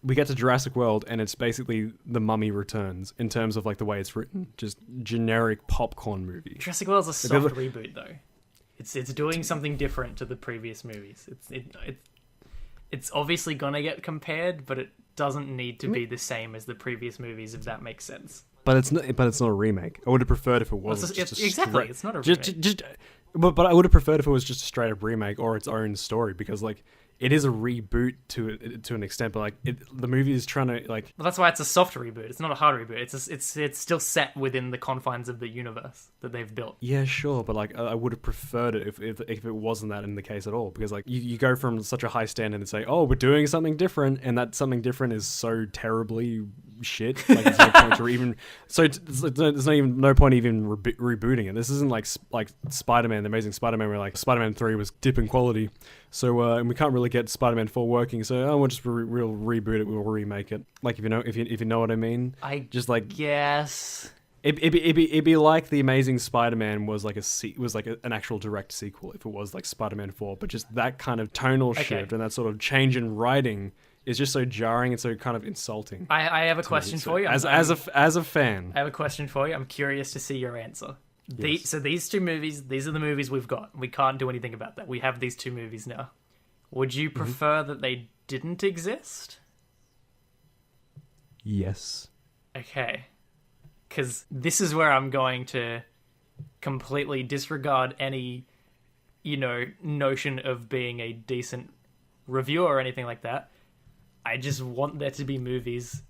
we get to Jurassic World and it's basically The Mummy Returns in terms of the way it's written, just generic popcorn movie. Jurassic World's a soft reboot though. It's doing something different to the previous movies. It's obviously gonna get compared, but it doesn't need to be the same as the previous movies, if that makes sense. But it's not a remake. I would have preferred if it was exactly. It's not a remake. But I would have preferred if it was just a straight up remake or its own story, because it is a reboot to an extent, but the movie is trying to Well, that's why it's a soft reboot. It's not a hard reboot. It's still set within the confines of the universe that they've built. Yeah, sure, but I would have preferred it if it wasn't that in the case at all, because you go from such a high standard and say, oh, we're doing something different, and that something different is so terribly shit. There's no point to even there's no point even rebooting it. This isn't like Spider-Man, the Amazing Spider-Man, where Spider-Man 3 was dipping quality. So and we can't really get Spider-Man 4 working, so we'll just reboot it, we'll remake it. If you know what I mean. Guess. It'd be like the Amazing Spider-Man was like an actual direct sequel if it was like Spider-Man 4, but just that kind of tonal shift and that sort of change in writing is just so jarring and so kind of insulting. I have a question for you. As a fan, I have a question for you. I'm curious to see your answer. Yes. So these two movies, these are the movies we've got. We can't do anything about that. We have these two movies now. Would you prefer that they didn't exist? Yes. Okay. Because this is where I'm going to completely disregard any, notion of being a decent reviewer or anything like that. I just want there to be movies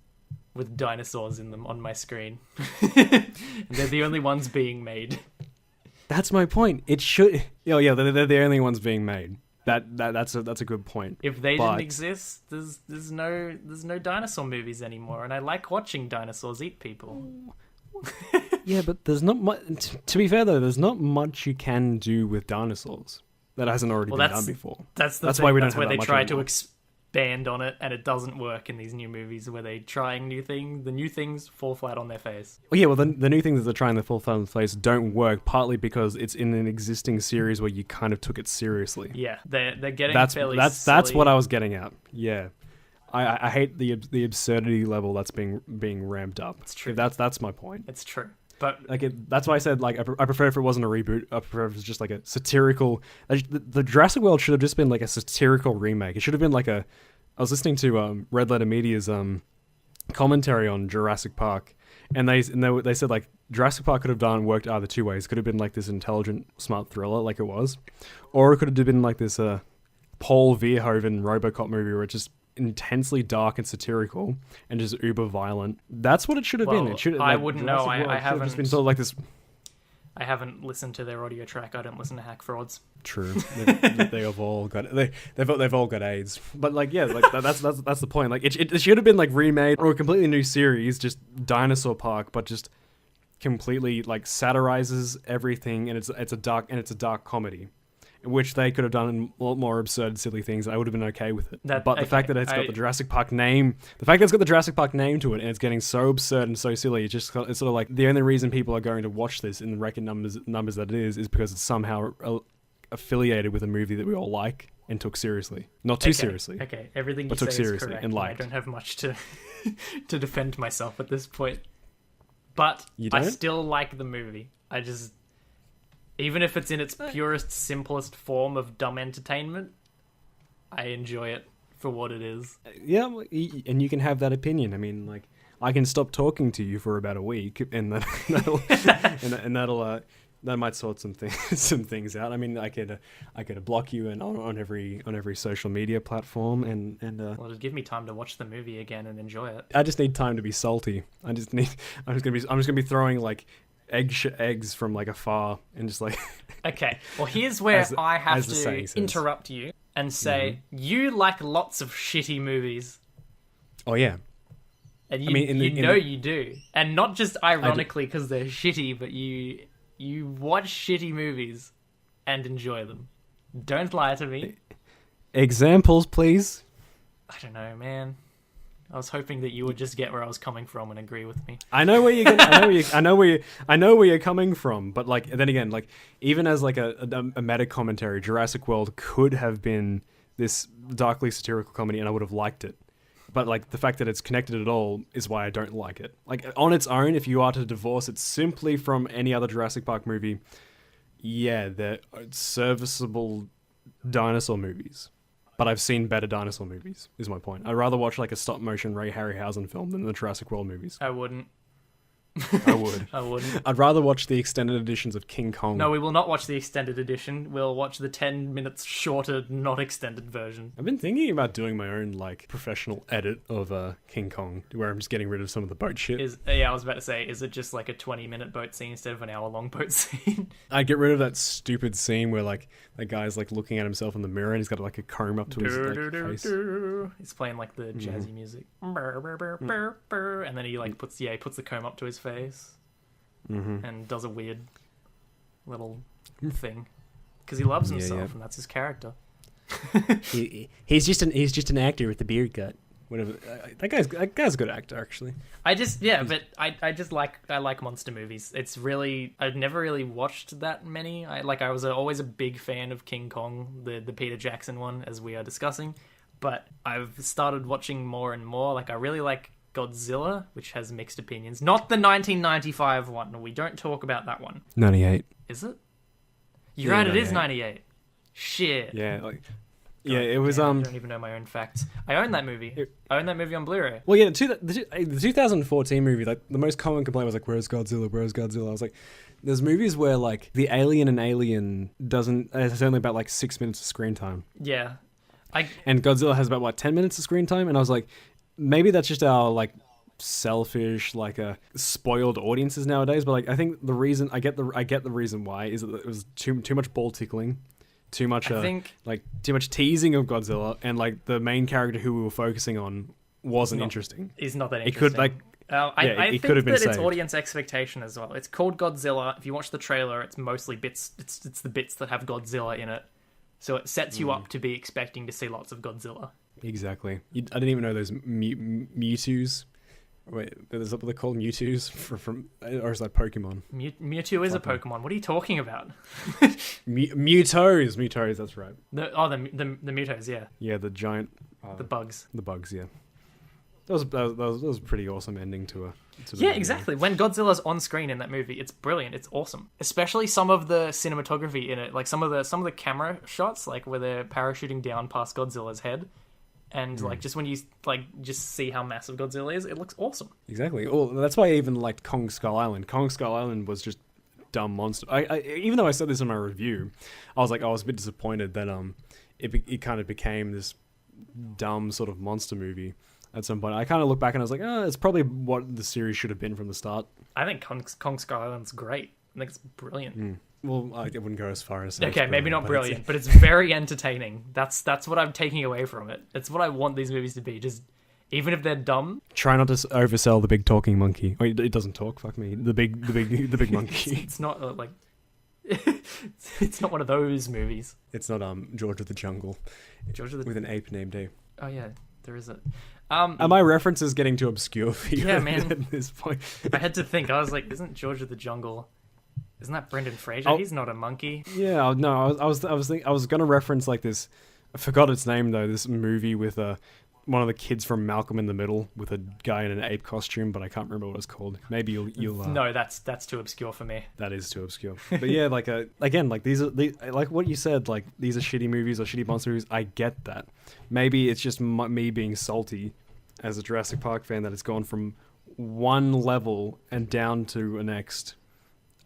with dinosaurs in them on my screen. They're the only ones being made. That's my point. It should... Oh, yeah, they're the only ones being made. That's a good point. If they didn't exist, there's no dinosaur movies anymore, and I like watching dinosaurs eat people. Yeah, but there's not much... To be fair, though, there's not much you can do with dinosaurs that hasn't already been done before. That's why we don't have that much. That's where they try to expand on it, and it doesn't work in these new movies where they're trying new things. The new things fall flat on their face. Well, yeah, the new things that they're trying to fall flat on their face don't work, partly because it's in an existing series where you kind of took it seriously. Yeah, they're getting fairly that's silly. That's what I was getting at. Yeah. I hate the absurdity level that's being ramped up. It's true. That's my point. It's true. But that's why I said I prefer if it wasn't a reboot. I prefer if it was just like a satirical. The Jurassic World should have just been like a satirical remake. It should have been like I was listening to Red Letter Media's commentary on Jurassic Park, and they said like Jurassic Park could have worked either two ways. It could have been like this intelligent, smart thriller like it was, or it could have been like this Paul Verhoeven RoboCop movie where it's just intensely dark and satirical and just uber violent. That's what it should have been. It should. I wouldn't know. I haven't just been sort of like this. I haven't listened to their audio track. I don't listen to Hack Frauds. True. They've all got they've all got AIDS. But like that's the point. Like it should have been like remade or a completely new series, just Dinosaur Park, but just completely like satirizes everything, and it's a dark comedy, which they could have done a lot more absurd, silly things. I would have been okay with it. But the fact that it's got the Jurassic Park name, to it, and it's getting so absurd and so silly, it's sort of like the only reason people are going to watch this in the record numbers that it is because it's somehow affiliated with a movie that we all like and took seriously. Not too seriously. Okay, everything you say is correct. And I don't have much to to defend myself at this point. But I still like the movie. Even if it's in its purest, simplest form of dumb entertainment, I enjoy it for what it is. Yeah, and you can have that opinion. I mean, like, I can stop talking to you for about a week, and that might sort some things out. I mean, I could block you on every social media platform, and well, it'd give me time to watch the movie again and enjoy it. I just need time to be salty. I'm just gonna be throwing like eggs from like afar and just like okay, well here's where I have to interrupt you and say you like lots of shitty movies. Oh yeah, and you do, and not just ironically because they're shitty, but you watch shitty movies and enjoy them. Don't lie to me. Examples, please. I don't know, man. I was hoping that you would just get where I was coming from and agree with me. I know where you're coming from, but like then again, like even as like a meta commentary, Jurassic World could have been this darkly satirical comedy, and I would have liked it. But like the fact that it's connected at all is why I don't like it. Like on its own, if you are to divorce it simply from any other Jurassic Park movie, yeah, they're serviceable dinosaur movies. But I've seen better dinosaur movies, is my point. I'd rather watch like a stop-motion Ray Harryhausen film than the Jurassic World movies. I wouldn't. I would. I wouldn't. I'd rather watch the extended editions of King Kong. No, we will not watch the extended edition. We'll watch the 10 minutes shorter, not extended version. I've been thinking about doing my own like professional edit of King Kong, where I'm just getting rid of some of the boat shit. I was about to say, is it just like a 20-minute boat scene instead of an hour-long boat scene? I'd get rid of that stupid scene where like that guy's like looking at himself in the mirror and he's got like a comb up to his face. He's playing like the jazzy music. And then he like puts the comb up to his face. And does a weird little thing because he loves himself and that's his character. He's just an actor with a beard cut. whatever. That guy's a good actor, actually. But I like monster movies. It's really, I've never really watched that many. I was always a big fan of King Kong, the Peter Jackson one, as we are discussing. But I've started watching more and more. Like, I really like Godzilla, which has mixed opinions. Not the 1995 one. We don't talk about that one. 98. Is it? You're right. It is 98. Shit. Yeah. It was. I don't even know my own facts. I own that movie. I own that movie on Blu-ray. Well, yeah. The 2014 movie, like the most common complaint was like, "Where's Godzilla? Where's Godzilla?" I was like, "There's movies where like the Alien doesn't. It's only about like 6 minutes of screen time." Yeah. And Godzilla has about 10 minutes of screen time, and I was like, maybe that's just our like selfish, like spoiled audiences nowadays. But like, I think the reason I get the reason why is that it was too much ball tickling, too much too much teasing of Godzilla, and like the main character who we were focusing on wasn't interesting. He's not that interesting. It could like. I think could have been that saved. it's audience expectation as well. It's called Godzilla. If you watch the trailer, it's mostly bits. It's the bits that have Godzilla in it. So it sets you up to be expecting to see lots of Godzilla. Exactly. I didn't even know those Mewtwo's. Wait, is that what they're called? Mewtwo's or is that Pokemon? Mewtwo is a Pokemon. What are you talking about? Mewtwo's. That's right. The Mewtwo's, yeah. Yeah, the giant. The bugs. The bugs, yeah. That was a pretty awesome ending to yeah, exactly. When Godzilla's on screen in that movie, it's brilliant. It's awesome. Especially some of the cinematography in it, like some of the camera shots, like where they're parachuting down past Godzilla's head, and like just when you just see how massive Godzilla is, it looks awesome. Exactly. Well, that's why I even liked Kong Skull Island. Kong Skull Island was just dumb monster. I even though I said this in my review, I was a bit disappointed that it kind of became this dumb sort of monster movie. At some point, I kind of look back and I was like, it's probably what the series should have been from the start. I think Kong Skull Island's great. I think it's brilliant. Well, I wouldn't go as far as okay, maybe not brilliant, but it's very entertaining. That's what I'm taking away from it. It's what I want these movies to be. Just even if they're dumb, try not to oversell the big talking monkey. Wait, it doesn't talk. Fuck me. The big monkey. It's not like it's not one of those movies. It's not George of the Jungle. With an ape named Ape. Oh yeah, there is it. Are my references getting too obscure for you? Yeah, man. At this point, I had to think. I was like, "Isn't George of the Jungle? Isn't that Brendan Fraser? He's not a monkey." Yeah, no. I was gonna reference like this. I forgot its name though. This movie with one of the kids from Malcolm in the Middle with a guy in an ape costume, but I can't remember what it's called. Maybe you'll. No, that's too obscure for me. That is too obscure. But yeah, like again, like these like what you said, like these are shitty movies or shitty monster movies. I get that. Maybe it's just me being salty as a Jurassic Park fan that it's gone from one level and down to a next.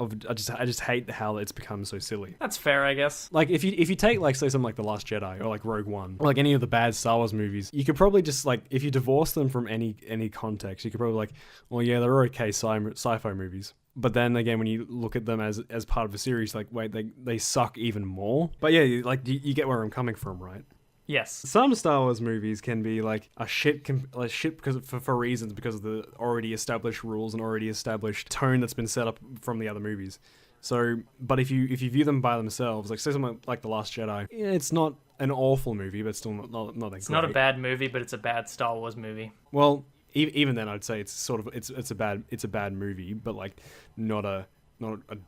I just hate how it's become so silly. That's fair, I guess. Like if you take like say something like The Last Jedi or like Rogue One or like any of the bad Star Wars movies, you could probably just like if you divorce them from any context, you could probably like, well yeah, they're okay sci-fi movies. But then again, when you look at them as part of a series, like wait, they suck even more. But yeah, like you get where I'm coming from, right? Yes. Some Star Wars movies can be like a shit because for reasons because of the already established rules and already established tone that's been set up from the other movies. So, but if you view them by themselves, like say something like The Last Jedi, it's not an awful movie, but still not that great. It's not a bad movie, but it's a bad Star Wars movie. Well, even then, I'd say it's sort of it's a bad movie, but like not a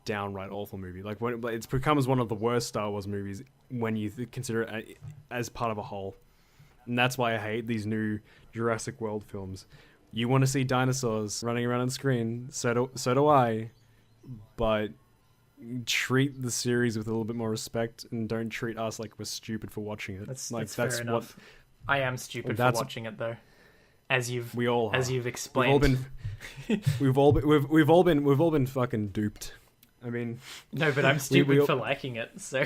downright awful movie. Like when it becomes one of the worst Star Wars movies when you consider it as part of a whole. And that's why I hate these new Jurassic World films. You want to see dinosaurs running around on screen, so do I, but treat the series with a little bit more respect and don't treat us like we're stupid for watching it. That's fair enough. I am stupid for watching it though. As you've explained. We've all been fucking duped. I mean, no, but I'm stupid for liking it. So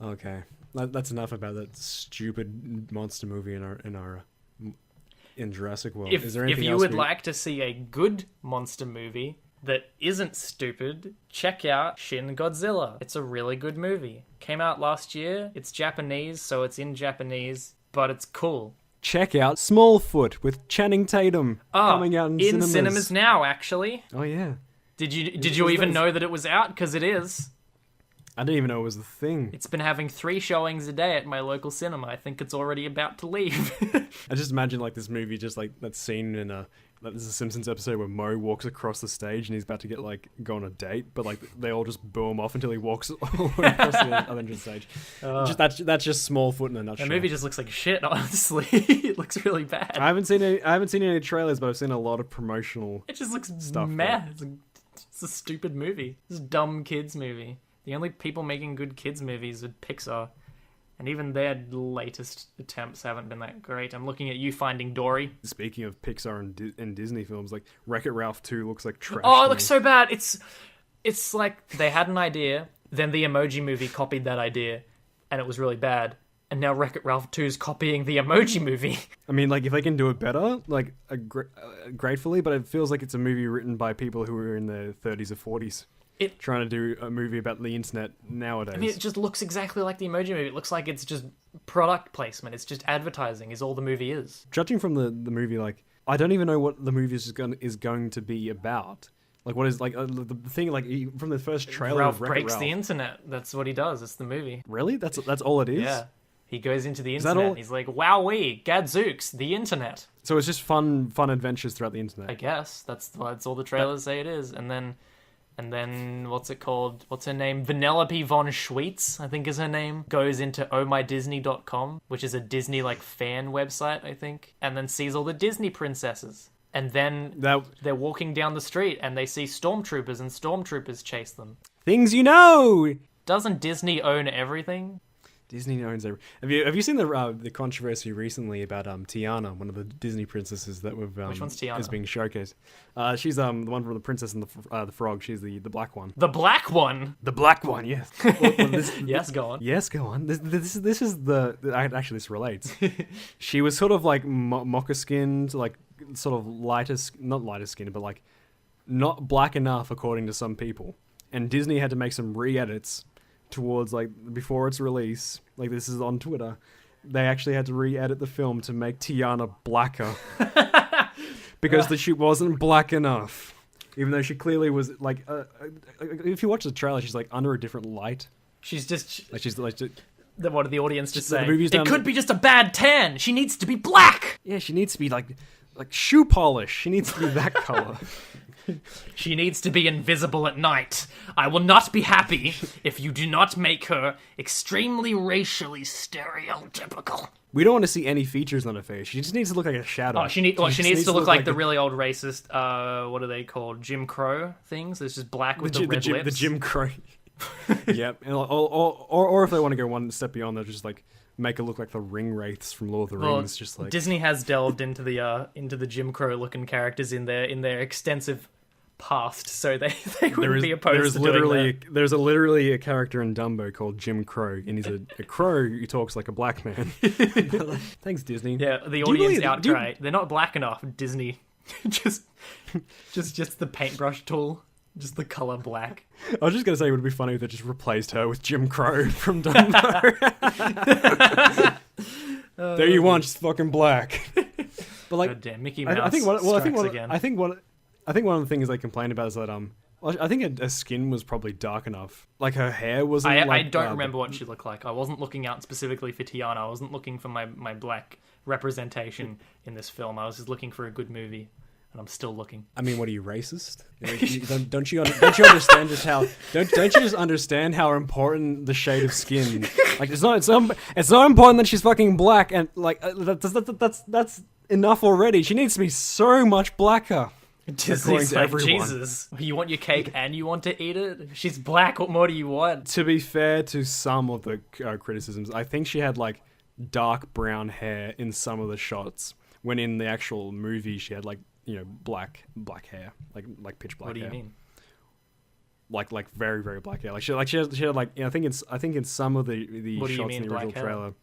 okay, that's enough about that stupid monster movie in Jurassic World. Is there anything if you else would like to see a good monster movie that isn't stupid, check out Shin Godzilla. It's a really good movie. Came out last year. It's Japanese, so it's in Japanese, but it's cool. Check out Smallfoot with Channing Tatum coming out in cinemas now, actually. Oh yeah. Did you even know that it was out? Because it is. I didn't even know it was a thing. It's been having 3 showings a day at my local cinema. I think it's already about to leave. I just imagine like this movie, just like that scene in there's a Simpsons episode where Moe walks across the stage and he's about to go on a date, but like they all just boo him off until he walks across the other end of the stage. That's just small foot in a nutshell. The movie just looks like shit, honestly. It looks really bad. I haven't seen any trailers, but I've seen a lot of promotional. It just looks stuff. mad. It's a stupid movie. It's a dumb kids movie. The only people making good kids movies are Pixar. And even their latest attempts haven't been that great. I'm looking at You Finding Dory. Speaking of Pixar and Disney films, like Wreck-It Ralph 2 looks like trash. Oh, it looks so bad. It's like they had an idea, then the Emoji Movie copied that idea, and it was really bad. And now Wreck-It Ralph 2 is copying the Emoji Movie. I mean, like, if they can do it better, like, gratefully, but it feels like it's a movie written by people who are in their 30s or 40s. Trying to do a movie about the internet nowadays. I mean, it just looks exactly like the Emoji Movie. It looks like it's just product placement. It's just advertising is all the movie is. Judging from the movie, like, I don't even know what the movie is going to be about. Like, what is, like, the thing, like, from the first trailer Ralph of Wreck-It breaks the internet. That's what he does. It's the movie. Really? That's all it is? Yeah. He goes into the internet. He's like, wowee, gadzooks, the internet. So it's just fun adventures throughout the internet. I guess. That's all the trailers say it is. And then, what's it called? What's her name? Vanellope von Schweetz, I think is her name, goes into ohmydisney.com, which is a Disney, like, fan website, I think, and then sees all the Disney princesses. And then they're walking down the street and they see stormtroopers and stormtroopers chase them. Things you know! Doesn't Disney own everything? Disney owns everything. Have you seen the controversy recently about Tiana, one of the Disney princesses that we've Which one's Tiana? is being showcased? She's the one from The Princess and the Frog. She's the black one. The black one. The black one, yes. Yes, go on. Yes, go on. This is actually this relates. She was sort of like mocha skinned, like sort of not lighter skinned, but like not black enough according to some people. And Disney had to make some re-edits towards, like, before its release, like, this is on Twitter, they actually had to re-edit the film to make Tiana blacker because she wasn't black enough, even though she clearly was, like, if you watch the trailer, she's like under a different light. She's just like what did the audience just say? It could be just a bad tan. She needs to be black. Yeah, she needs to be like shoe polish. She needs to be that color. She needs to be invisible at night. I will not be happy if you do not make her extremely racially stereotypical. We don't want to see any features on her face. She just needs to look like a shadow. Oh, she needs to look like the really old racist, what are they called? Jim Crow things? It's just black with the red lips. The Jim Crow. Yep. Or if they want to go one step beyond, they'll just like make her look like the ring wraiths from Lord of the Rings. Just like Disney has delved into the Jim Crow looking characters in their extensive past, so they wouldn't be opposed to doing that. There's literally a character in Dumbo called Jim Crow, and he's a crow who talks like a black man. Thanks, Disney. Yeah, the audience outcry. They're not black enough. Disney, just the paintbrush tool. Just the color black. I was just going to say it would be funny if they just replaced her with Jim Crow from Dumbo. There you want, just fucking black. But like, God damn, Mickey Mouse I think one of the things they complained about is that I think her skin was probably dark enough. Like her hair wasn't. I don't remember what she looked like. I wasn't looking out specifically for Tiana. I wasn't looking for my black representation in this film. I was just looking for a good movie. And I'm still looking. I mean, what are you, racist? Don't you understand just how? Don't you just understand how important the shade of skin? Like it's not important that she's fucking black, and like that's enough already. She needs to be so much blacker. Disney's like, Jesus, you want your cake and you want to eat it? She's black. What more do you want? To be fair to some of the criticisms, I think she had like dark brown hair in some of the shots. When in the actual movie, she had like, you know, black hair, like pitch black. What do you hair. mean? Like very, very black hair. She had like, you know, I think in some of the shots in the original trailer.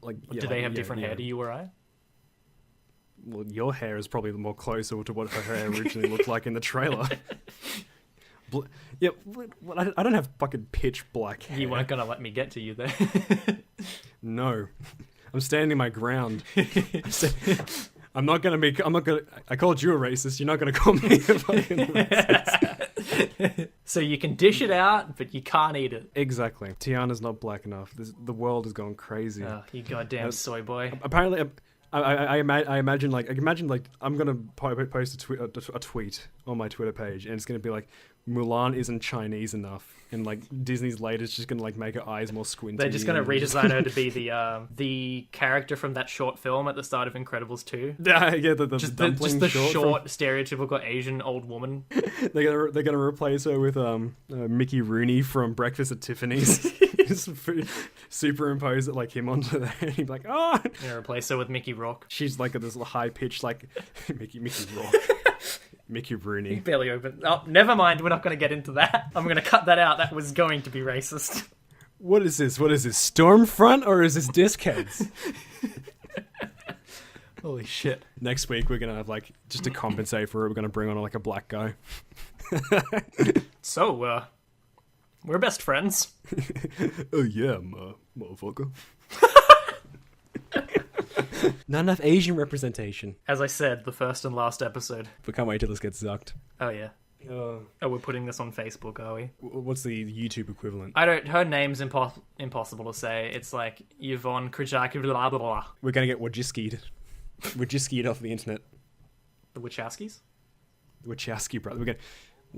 Like, yeah, do they have different hair to you or I? Well, your hair is probably more closer to what her hair originally looked like in the trailer. Yeah, I don't have fucking pitch black hair. You weren't gonna let me get to you there. No, I'm standing my ground. I'm not gonna. I called you a racist. You're not gonna call me a fucking racist. So you can dish it out, but you can't eat it. Exactly. Tiana's not black enough. The world is going crazy. Oh, you goddamn soy boy. Apparently, I imagine like I'm gonna post a tweet on my Twitter page, and it's gonna be like, Mulan isn't Chinese enough, and like Disney's latest just gonna like make her eyes more squinty. They're just gonna redesign her to be the character from that short film at the start of Incredibles 2. Yeah, the Just dumpling the short stereotypical Asian old woman. they're gonna replace her with Mickey Rooney from Breakfast at Tiffany's. Just superimpose it like him onto there, and he'd be like, oh. Gonna replace her with Mickey Rourke. She's like at this high pitched like Mickey Rourke. Mickey Rooney. Barely open. Oh, never mind. We're not going to get into that. I'm going to cut that out. That was going to be racist. What is this? Stormfront or is this Discheads? Holy shit. Next week we're gonna have like, just to compensate for it, we're gonna bring on like a black guy. So, we're best friends. Oh yeah, motherfucker. Not enough Asian representation. As I said, the first and last episode. We can't wait till this gets zucked. Oh yeah. Oh, we're putting this on Facebook, are we? What's the YouTube equivalent? Her name's impossible to say. It's like Yvonne Krajaki blah blah blah. We're gonna get Wojcicki'd. Wojcicki'd off the internet. The Wachowskis? The Wachowski brothers. They're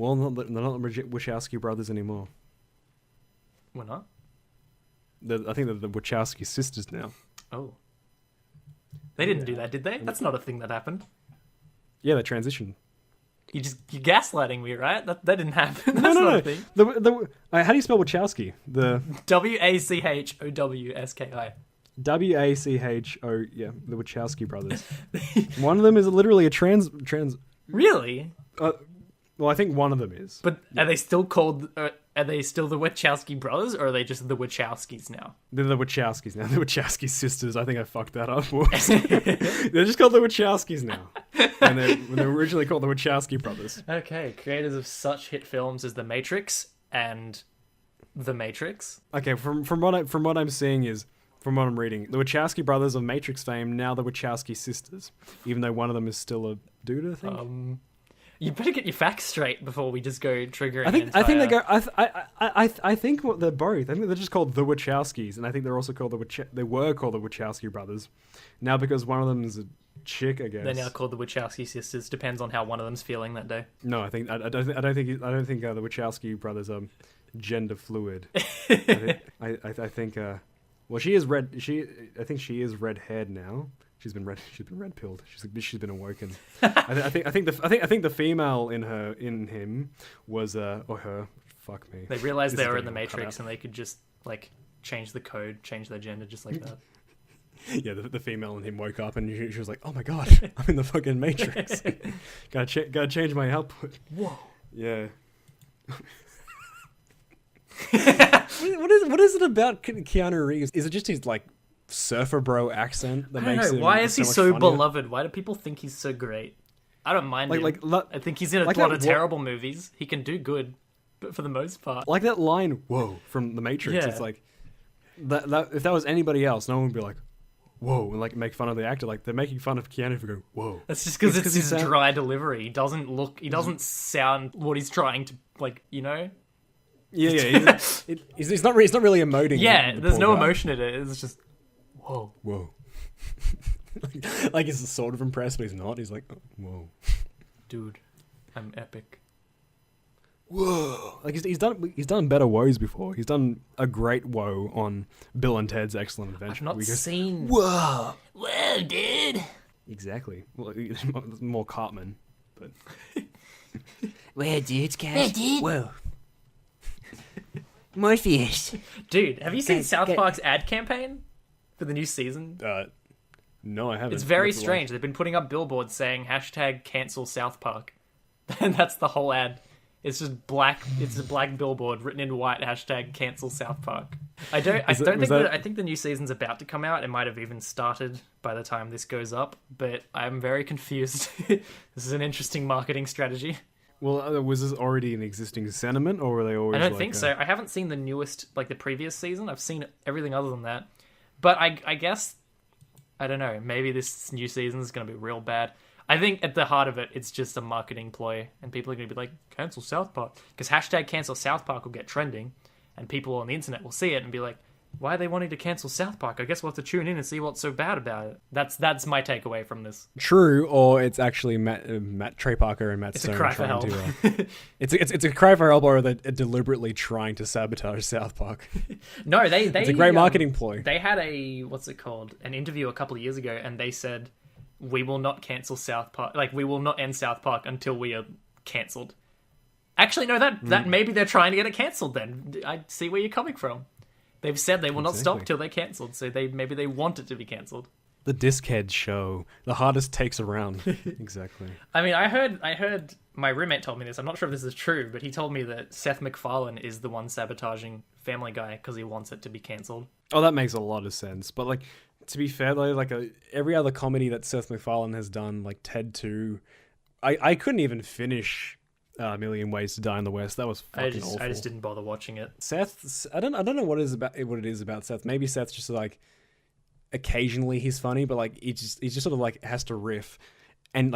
not the Wachowski brothers anymore. We're not? I think they're the Wachowski sisters now. Oh. They didn't do that, did they? That's not a thing that happened. Yeah, they transitioned. You're gaslighting me, right? That didn't happen. That's not a thing. How do you spell Wachowski? The Wachowski. Wacho, yeah, the Wachowski brothers. One of them is literally a trans. Really? Well, I think one of them is. But are they still called? Are they still the Wachowski brothers, or are they just the Wachowskis now? They're the Wachowskis now. The Wachowski sisters. I think I fucked that up. They're just called the Wachowskis now, and they were originally called the Wachowski brothers. Okay, creators of such hit films as The Matrix and The Matrix. Okay, from what I'm seeing is. From what I'm reading, the Wachowski brothers of Matrix fame, now the Wachowski sisters, even though one of them is still a dude, I think. You better get your facts straight before we just go triggering. I think they go. I think they're both. I think they're just called the Wachowskis, and I think they're also called they were called the Wachowski brothers. Now because one of them is a chick, I guess they're now called the Wachowski sisters. Depends on how one of them's feeling that day. No, I think I don't think the Wachowski brothers are gender fluid. I think. Well, she is red. I think she is red-haired now. She's been red-pilled. She's been awoken. I think the female in him was or her. Fuck me. They realized they were in the Matrix and they could just like change the code, change their gender just like that. Yeah, the female in him woke up and she was like, "Oh my god, I'm in the fucking Matrix. gotta change my output." Whoa. Yeah. What is it about Keanu Reeves? Is it just his like surfer bro accent that makes him? Why is he so funnier? beloved? Why do people think he's so great? I don't mind him. I think he's in a lot of terrible movies. He can do good, but for the most part, like that line "Whoa" from The Matrix. Yeah. It's like that. If that was anybody else, no one would be like "Whoa" and like make fun of the actor. Like they're making fun of Keanu for going "Whoa." That's just because it's his dry delivery. He doesn't sound what he's trying to like. You know. Yeah. He's not really emoting. Yeah, there's no emotion in it. It's just, whoa. Like he's sort of impressed, but he's not. He's like, oh, whoa. Dude, I'm epic. Whoa. Like he's done better woes before. He's done a great woe on Bill and Ted's Excellent Adventure. I've not seen... Whoa, dude. Exactly. Well, more Cartman, but... Where, dudes, guys? Dude. Whoa. Morpheus. Dude, have you seen South Park's ad campaign for the new season? No, I haven't. It's very strange. They've been putting up billboards saying #cancel South Park. And that's the whole ad. It's just black. It's a black billboard written in white #cancel South Park. I think the new season's about to come out. It might have even started by the time this goes up, but I'm very confused. This is an interesting marketing strategy. Well, was this already an existing sentiment, or were they always? I don't think so. I haven't seen the newest, like the previous season. I've seen everything other than that. But I guess, I don't know. Maybe this new season is going to be real bad. I think at the heart of it, it's just a marketing ploy, and people are going to be like, cancel South Park. Because hashtag cancel South Park will get trending, and people on the internet will see it and be like, why are they wanting to cancel South Park? I guess we'll have to tune in and see what's so bad about it. That's my takeaway from this. True, or it's actually Matt Trey Parker and Matt Stone. It's a cry for help. It's a cry for help, or they're deliberately trying to sabotage South Park. No, it's a great marketing ploy. They had an interview a couple of years ago, and they said, we will not cancel South Park. Like, we will not end South Park until we are cancelled. Actually, no, that maybe they're trying to get it cancelled then. I see where you're coming from. They've said they will not stop till they're cancelled, so maybe they want it to be cancelled. The Dischead Show, the hardest takes around. Exactly. I mean, I heard my roommate told me this. I'm not sure if this is true, but he told me that Seth MacFarlane is the one sabotaging Family Guy because he wants it to be cancelled. Oh, that makes a lot of sense. But like, to be fair though, like every other comedy that Seth MacFarlane has done, like Ted 2, I couldn't even finish A Million Ways to Die in the West. That was fucking awful. I just didn't bother watching it. Seth, I don't know what it is about Seth. Maybe Seth's just like, occasionally he's funny, but like he just sort of like has to riff, and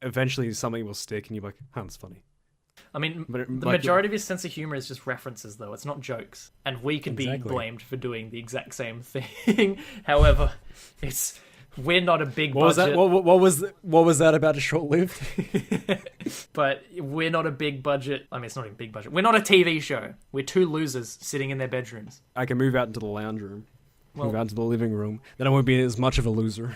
eventually something will stick, and you're like, oh, it's funny. I mean, the majority of his sense of humor is just references, though. It's not jokes, and we could be blamed for doing the exact same thing. However, we're not a big budget. What was that about? Short-lived. But we're not a big budget. I mean, it's not even big budget. We're not a TV show. We're two losers sitting in their bedrooms. I can move out into the lounge room, move out into the living room. Then I won't be as much of a loser.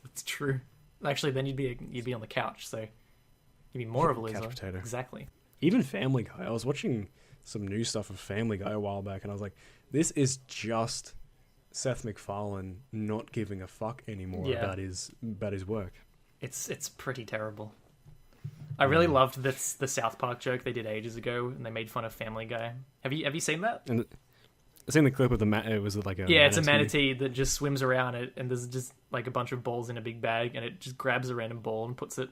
That's true. Actually, then you'd be on the couch, so you'd be more of a loser. Couch potato. Exactly. Even Family Guy. I was watching some new stuff of Family Guy a while back, and I was like, this is just Seth MacFarlane not giving a fuck anymore about his work. It's pretty terrible. I really loved the South Park joke they did ages ago, and they made fun of Family Guy. Have you seen that? And I've seen the clip with it was like a it's a manatee that just swims around it, and there's just like a bunch of balls in a big bag, and it just grabs a random ball and puts it,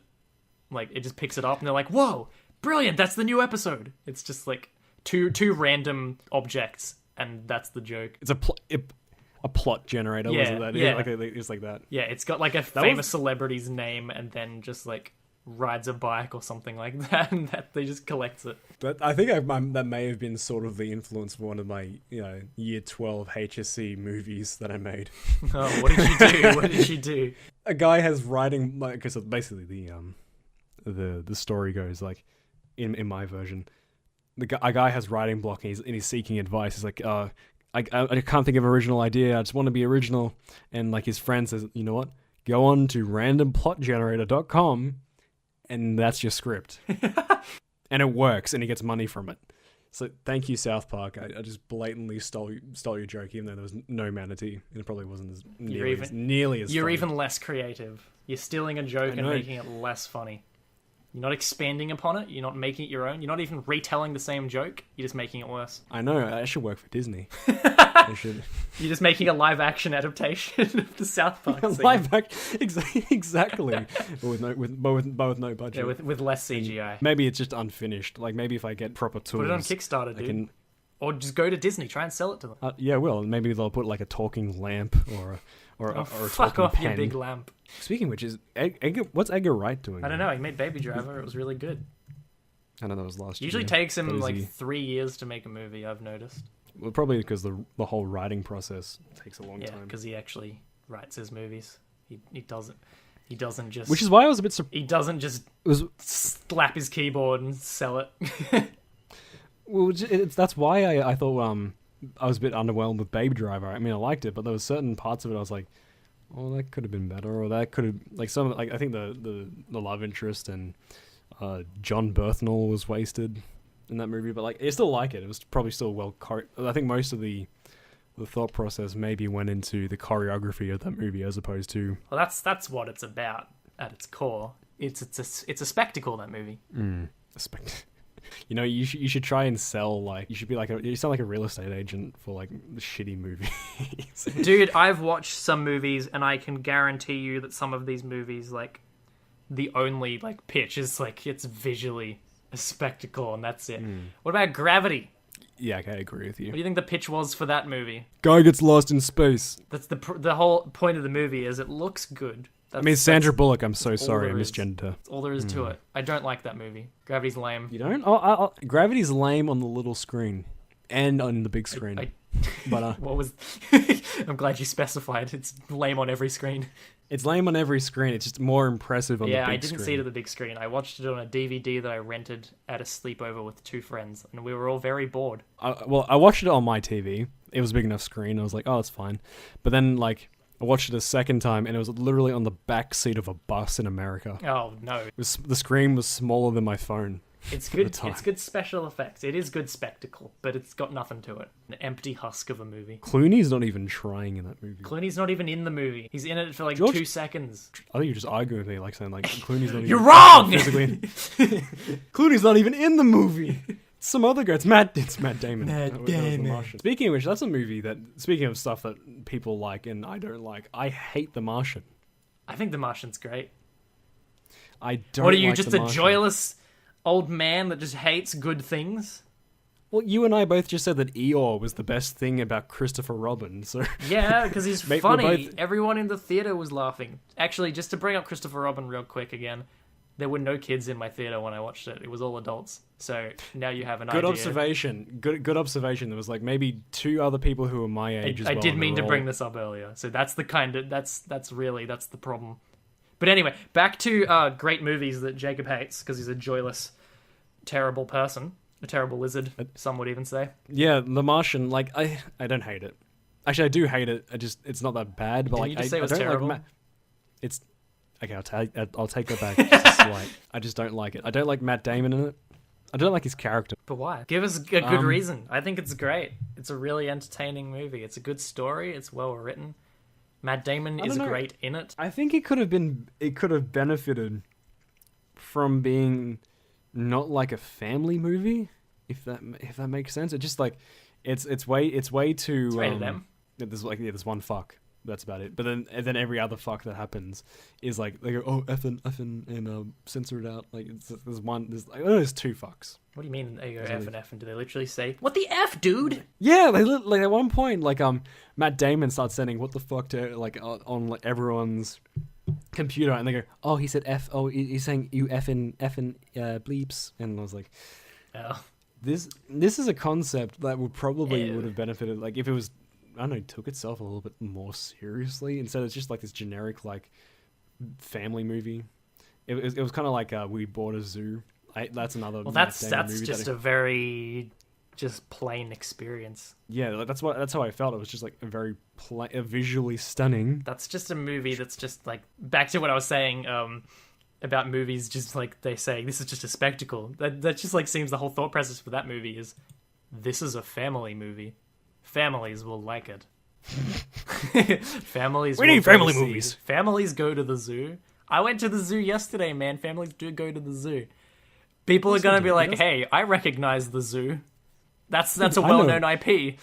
like, it just picks it up, and they're like, whoa, brilliant, that's the new episode. It's just like two random objects, and that's the joke. It's a plot generator, wasn't that? Yeah. It's like that. Yeah, it's got like a famous celebrity's name, and then just like rides a bike or something like that, and that they just collects it. But I think that may have been sort of the influence of one of my year 12 HSC movies that I made. Oh, what did you do? What did you do? A guy has writing, because basically the story goes like, in my version, a guy has writing block, and he's seeking advice. He's like, I can't think of an original idea. I just want to be original. And like his friend says, you know what? Go on to randomplotgenerator.com, and that's your script. And it works, and he gets money from it. So thank you, South Park. I just blatantly stole your joke, even though there was no manatee, and it probably wasn't nearly as You're funny. even less creative. You're stealing a joke and making it less funny. You're not expanding upon it. You're not making it your own. You're not even retelling the same joke. You're just making it worse. I know. I should work for Disney. I should. You're just making a live-action adaptation of the South Park scene. Exactly. But with no budget. Yeah, with less CGI. And maybe it's just unfinished. Like, maybe if I get proper tools... Put it on Kickstarter, dude. Or just go to Disney. Try and sell it to them. Yeah, well, maybe they'll put like a talking lamp or a fuck off, pen. your big lamp. Speaking of which, what's Edgar Wright doing? I don't know. He made Baby Driver. It was really good. I know that was last year. Usually takes him like 3 years to make a movie, I've noticed. Well, probably because the whole writing process takes a long time. Yeah, because he actually writes his movies. He doesn't just... Which is why I was a bit He doesn't just slap his keyboard and sell it. Well, that's why I thought I was a bit underwhelmed with Baby Driver. I mean, I liked it, but there were certain parts of it I was like, oh, that could have been better, or that could have, like, some, like, I think the love interest and John Berthnell was wasted in that movie, but like, I still like it. It was probably still I think most of the thought process maybe went into the choreography of that movie as opposed to... Well, that's what it's about at its core. It's a spectacle, that movie. A spectacle. You know, you should try and sell, like, you sound like a real estate agent for like the shitty movies. Dude, I've watched some movies, and I can guarantee you that some of these movies, like, the only like pitch is like it's visually a spectacle, and that's it. What about Gravity? Yeah, okay, I agree with you. What do you think the pitch was for that movie? Guy gets lost in space. That's the whole point of the movie. Is it looks good. I mean, Sandra Bullock, I'm so all sorry, I there is. misgendered her. That's all there is to it. I don't like that movie. Gravity's lame. You don't? Gravity's lame on the little screen and on the big screen. But what was? I'm glad you specified. It's lame on every screen. It's lame on every screen. It's just more impressive on the big screen. Yeah, I didn't see it at the big screen. I watched it on a DVD that I rented at a sleepover with 2 friends, and we were all very bored. I watched it on my TV. It was a big enough screen. I was like, oh, it's fine. But then, like, I watched it a second time, and it was literally on the back seat of a bus in America. Oh no! The screen was smaller than my phone. It's good. It's good special effects. It is good spectacle, but it's got nothing to it. An empty husk of a movie. Clooney's not even trying in that movie. Clooney's not even in the movie. He's in it for like 2 seconds. I think you're just arguing with me, like saying like Clooney's not. You're wrong. Physically, Clooney's not even in the movie. Some other guy. It's Matt Damon. Matt Damon. Speaking of which, that's a movie that. Speaking of stuff that people like and I don't like, I hate The Martian. I think The Martian's great. I don't. What are you, like just The a Martian. joyless old man that just hates good things? Well, you and I both just said that Eeyore was the best thing about Christopher Robin, so... Yeah, because he's Mate, funny. both... Everyone in the theater was laughing. Actually, just to bring up Christopher Robin real quick again, there were no kids in my theater when I watched it. It was all adults. So now you have an idea. Good observation. Good observation. There was like maybe 2 other people who were my age as well. I did mean to bring this up earlier. So that's the kind of... That's the problem. But anyway, back to great movies that Jacob hates, because he's a joyless, terrible person. A terrible lizard, some would even say. Yeah, The Martian, like, I don't hate it. Actually, I do hate it. It's not that bad, but Didn't like, you just say it I was don't terrible? like it's... Okay, I'll take that back just a slight. I just don't like it. I don't like Matt Damon in it. I don't like his character. But why? Give us a good reason. I think it's great. It's a really entertaining movie. It's a good story. It's well written. Matt Damon is great in it. I think it could have benefited from being not like a family movie, if that makes sense. It just like it's way too rated M. There's one fuck. That's about it. But then every other fuck that happens is like they go, oh, effing and censor it out. Like there's 2 fucks. What do you mean they go F and F? And do they literally say, what the F, dude? Yeah, like at one point, like Matt Damon starts sending what the fuck to like on like, everyone's computer, and they go, oh, he said F. Oh, he's saying you effing bleeps, and I was like, Oh. This is a concept that would have benefited, like if it was, I don't know, took itself a little bit more seriously instead of just like this generic like family movie. It was kind of like We Bought a Zoo. That's another. Well, that's movie just a very just plain experience. Yeah, that's how I felt. It was just like a very visually stunning. That's just a movie that's just like, back to what I was saying about movies, just like they say this is just a spectacle. That just like seems the whole thought process for that movie is this is a family movie. Families will like it. Families. We need family movies. Families go to the zoo. I went to the zoo yesterday, man. Families do go to the zoo. People are going to be like, hey, I recognize the zoo. That's a well-known IP.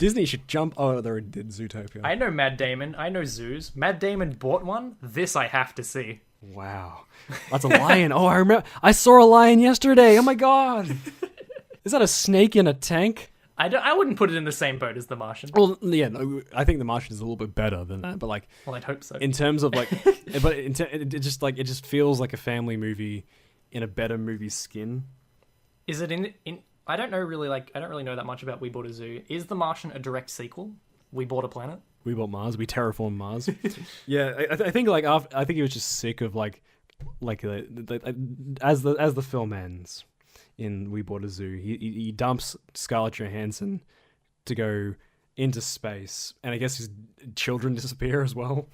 Disney should jump. Oh, they did Zootopia. I know Matt Damon. I know zoos. Matt Damon bought one. This I have to see. Wow. That's a lion. Oh, I remember. I saw a lion yesterday. Oh my god. Is that a snake in a tank? I wouldn't put it in the same boat as The Martian. Well, yeah, no, I think The Martian is a little bit better than that, but like, well, I'd hope so. In terms of like, but it just feels like a family movie in a better movie skin. Is it in? I don't know really. Like, I don't really know that much about We Bought a Zoo. Is The Martian a direct sequel? We Bought a Planet. We Bought Mars. We Terraformed Mars. Yeah, I think like I think he was just sick of like as the film ends. In We Bought a Zoo, he dumps Scarlett Johansson to go into space, and I guess his children disappear as well.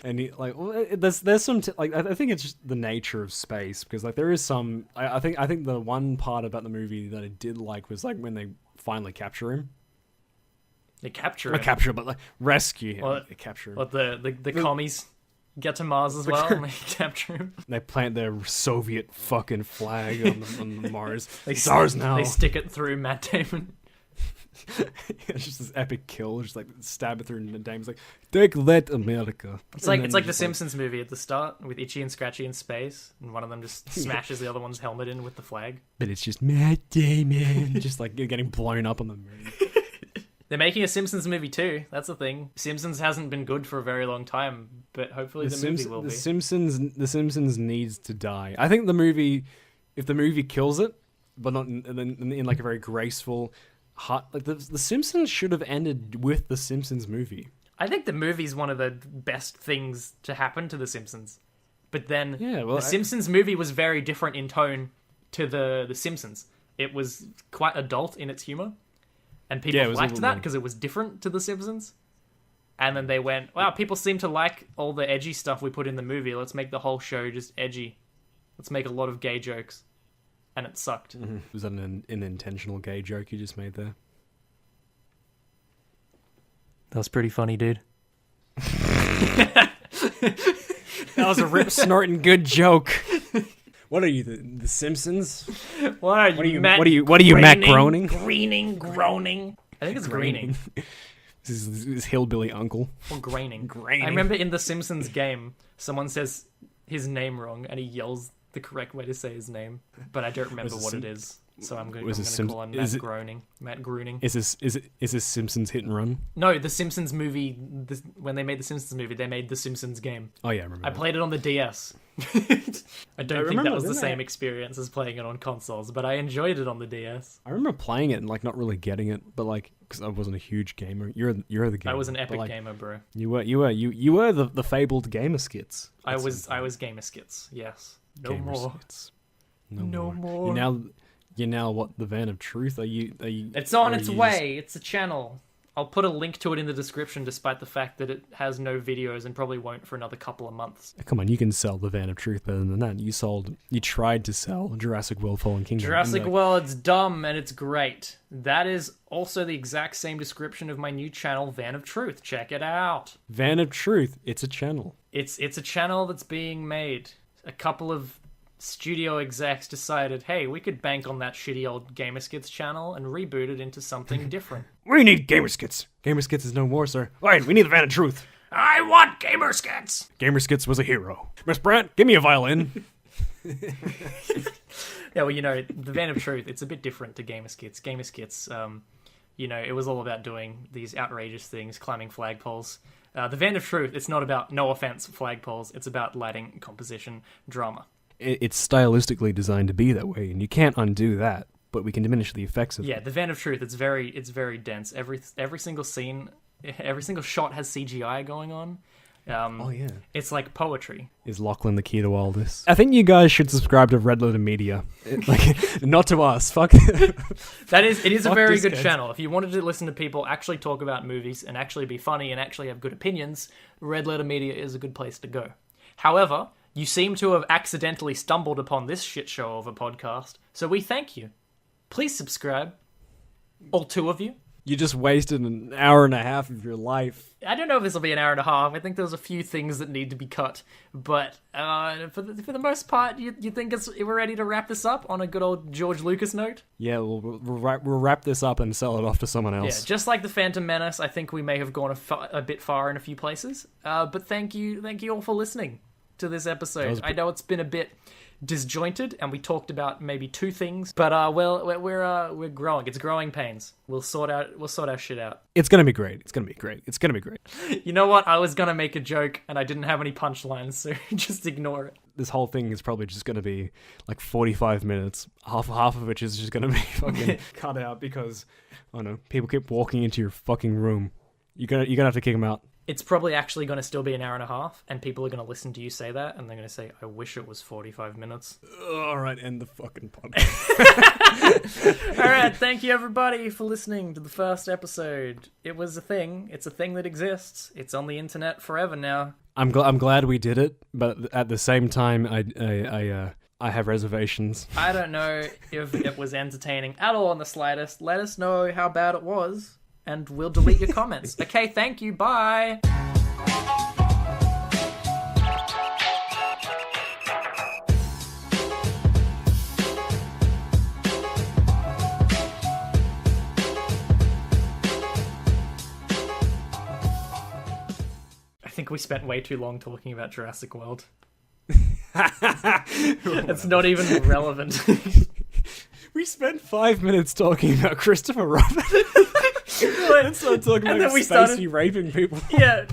And he like, well, there's some like I think it's just the nature of space, because like there is some. I think the one part about the movie that I did like was like when they finally capture him. They capture him. Not capture, but like rescue him. Well, they capture him. Well, the commies get to Mars as well, and they capture him. They plant their Soviet fucking flag on Mars. It's ours now. They stick it through Matt Damon. It's just this epic kill, just like stab it through, and Damon's like, "Take that, America." It's like the Simpsons movie at the start with Itchy and Scratchy in space, and one of them just smashes the other one's helmet in with the flag. But it's just Matt Damon, just like getting blown up on the moon. They're making a Simpsons movie too. That's the thing. Simpsons hasn't been good for a very long time, but hopefully the movie will be. The Simpsons needs to die. I think the movie, if the movie kills it, but not in like a very graceful, like the Simpsons should have ended with the Simpsons movie. I think the movie's one of the best things to happen to the Simpsons. But then the Simpsons movie was very different in tone to the Simpsons. It was quite adult in its humor. And people liked that because it was different to The Simpsons. And then they went, wow, people seem to like all the edgy stuff we put in the movie. Let's make the whole show just edgy. Let's make a lot of gay jokes. And it sucked. Mm-hmm. Was that an intentional gay joke you just made there? That was pretty funny, dude. That was a rip-snorting good joke. What are you, the Simpsons? What are you, Matt Groening? Groaning. I think it's greening. This is his hillbilly uncle. Or graining. I remember in the Simpsons game, someone says his name wrong, and he yells the correct way to say his name, but I don't remember what it is. So I'm going to call him Matt Groening. Matt Groening. Is this Simpsons Hit and Run? No, the Simpsons movie. When they made the Simpsons movie, they made the Simpsons game. Oh yeah, I remember. I played it on the DS. I don't think that was the same experience as playing it on consoles, but I enjoyed it on the DS. I remember playing it and like not really getting it, but like because I wasn't a huge gamer. You're the gamer. I was an epic gamer, bro. You were the fabled gamer skits. I was gamer skits. Yes. No gamer more. Skits. No more. You're now what, the Van of Truth? Are you? It's on its way. It's a channel. I'll put a link to it in the description, despite the fact that it has no videos and probably won't for another couple of months. Come on, you can sell the Van of Truth better than that. You tried to sell Jurassic World: Fallen Kingdom. Jurassic World, it's dumb and it's great. That is also the exact same description of my new channel, Van of Truth. Check it out. Van of Truth. It's a channel. It's a channel that's being made. A couple of studio execs decided, hey, we could bank on that shitty old Gamer Skits channel and reboot it into something different. We need Gamer Skits. Gamer Skits is no more, sir. All right, we need the Van of Truth. I want Gamer Skits. Gamer Skits was a hero. Miss Brandt, give me a violin. Yeah, well, the Van of Truth, it's a bit different to Gamer Skits. Gamer Skits, it was all about doing these outrageous things, climbing flagpoles. The Van of Truth, it's not about, no offense, flagpoles. It's about lighting, composition, drama. It's stylistically designed to be that way, and you can't undo that, but we can diminish the effects of it. Yeah, the Van of Truth, it's very dense. Every single scene, every single shot has CGI going on. Oh yeah, it's like poetry. Is Lachlan the key to all this? I think you guys should subscribe to Red Letter Media, not to us. Fuck. It is a very good channel. If you wanted to listen to people actually talk about movies and actually be funny and actually have good opinions, Red Letter Media is a good place to go. However, you seem to have accidentally stumbled upon this shit show of a podcast, so we thank you. Please subscribe. All two of you. You just wasted an hour and a half of your life. I don't know if this will be an hour and a half. I think there's a few things that need to be cut. But for the most part, you think we're ready to wrap this up on a good old George Lucas note? Yeah, we'll wrap this up and sell it off to someone else. Yeah, just like the Phantom Menace, I think we may have gone a bit far in a few places. But thank you all for listening to this episode. I know it's been a bit disjointed, and we talked about maybe two things, but we're growing. It's growing pains. We'll sort our shit out. It's gonna be great. You know what? I was gonna make a joke, and I didn't have any punchlines, so just ignore it. This whole thing is probably just gonna be like 45 minutes. Half of which is just gonna be fucking cut out because I don't know, people keep walking into your fucking room. You're gonna have to kick them out. It's probably actually going to still be an hour and a half, and people are going to listen to you say that, and they're going to say, I wish it was 45 minutes. All right, end the fucking podcast. All right, thank you, everybody, for listening to the first episode. It was a thing. It's a thing that exists. It's on the internet forever now. I'm glad we did it, but at the same time, I have reservations. I don't know if it was entertaining at all in the slightest. Let us know how bad it was, and we'll delete your comments. Okay, thank you. Bye. I think we spent way too long talking about Jurassic World. It's not even relevant. We spent 5 minutes talking about Christopher Robin. Let's start talking And about then we Spacey started- raping people. Yeah.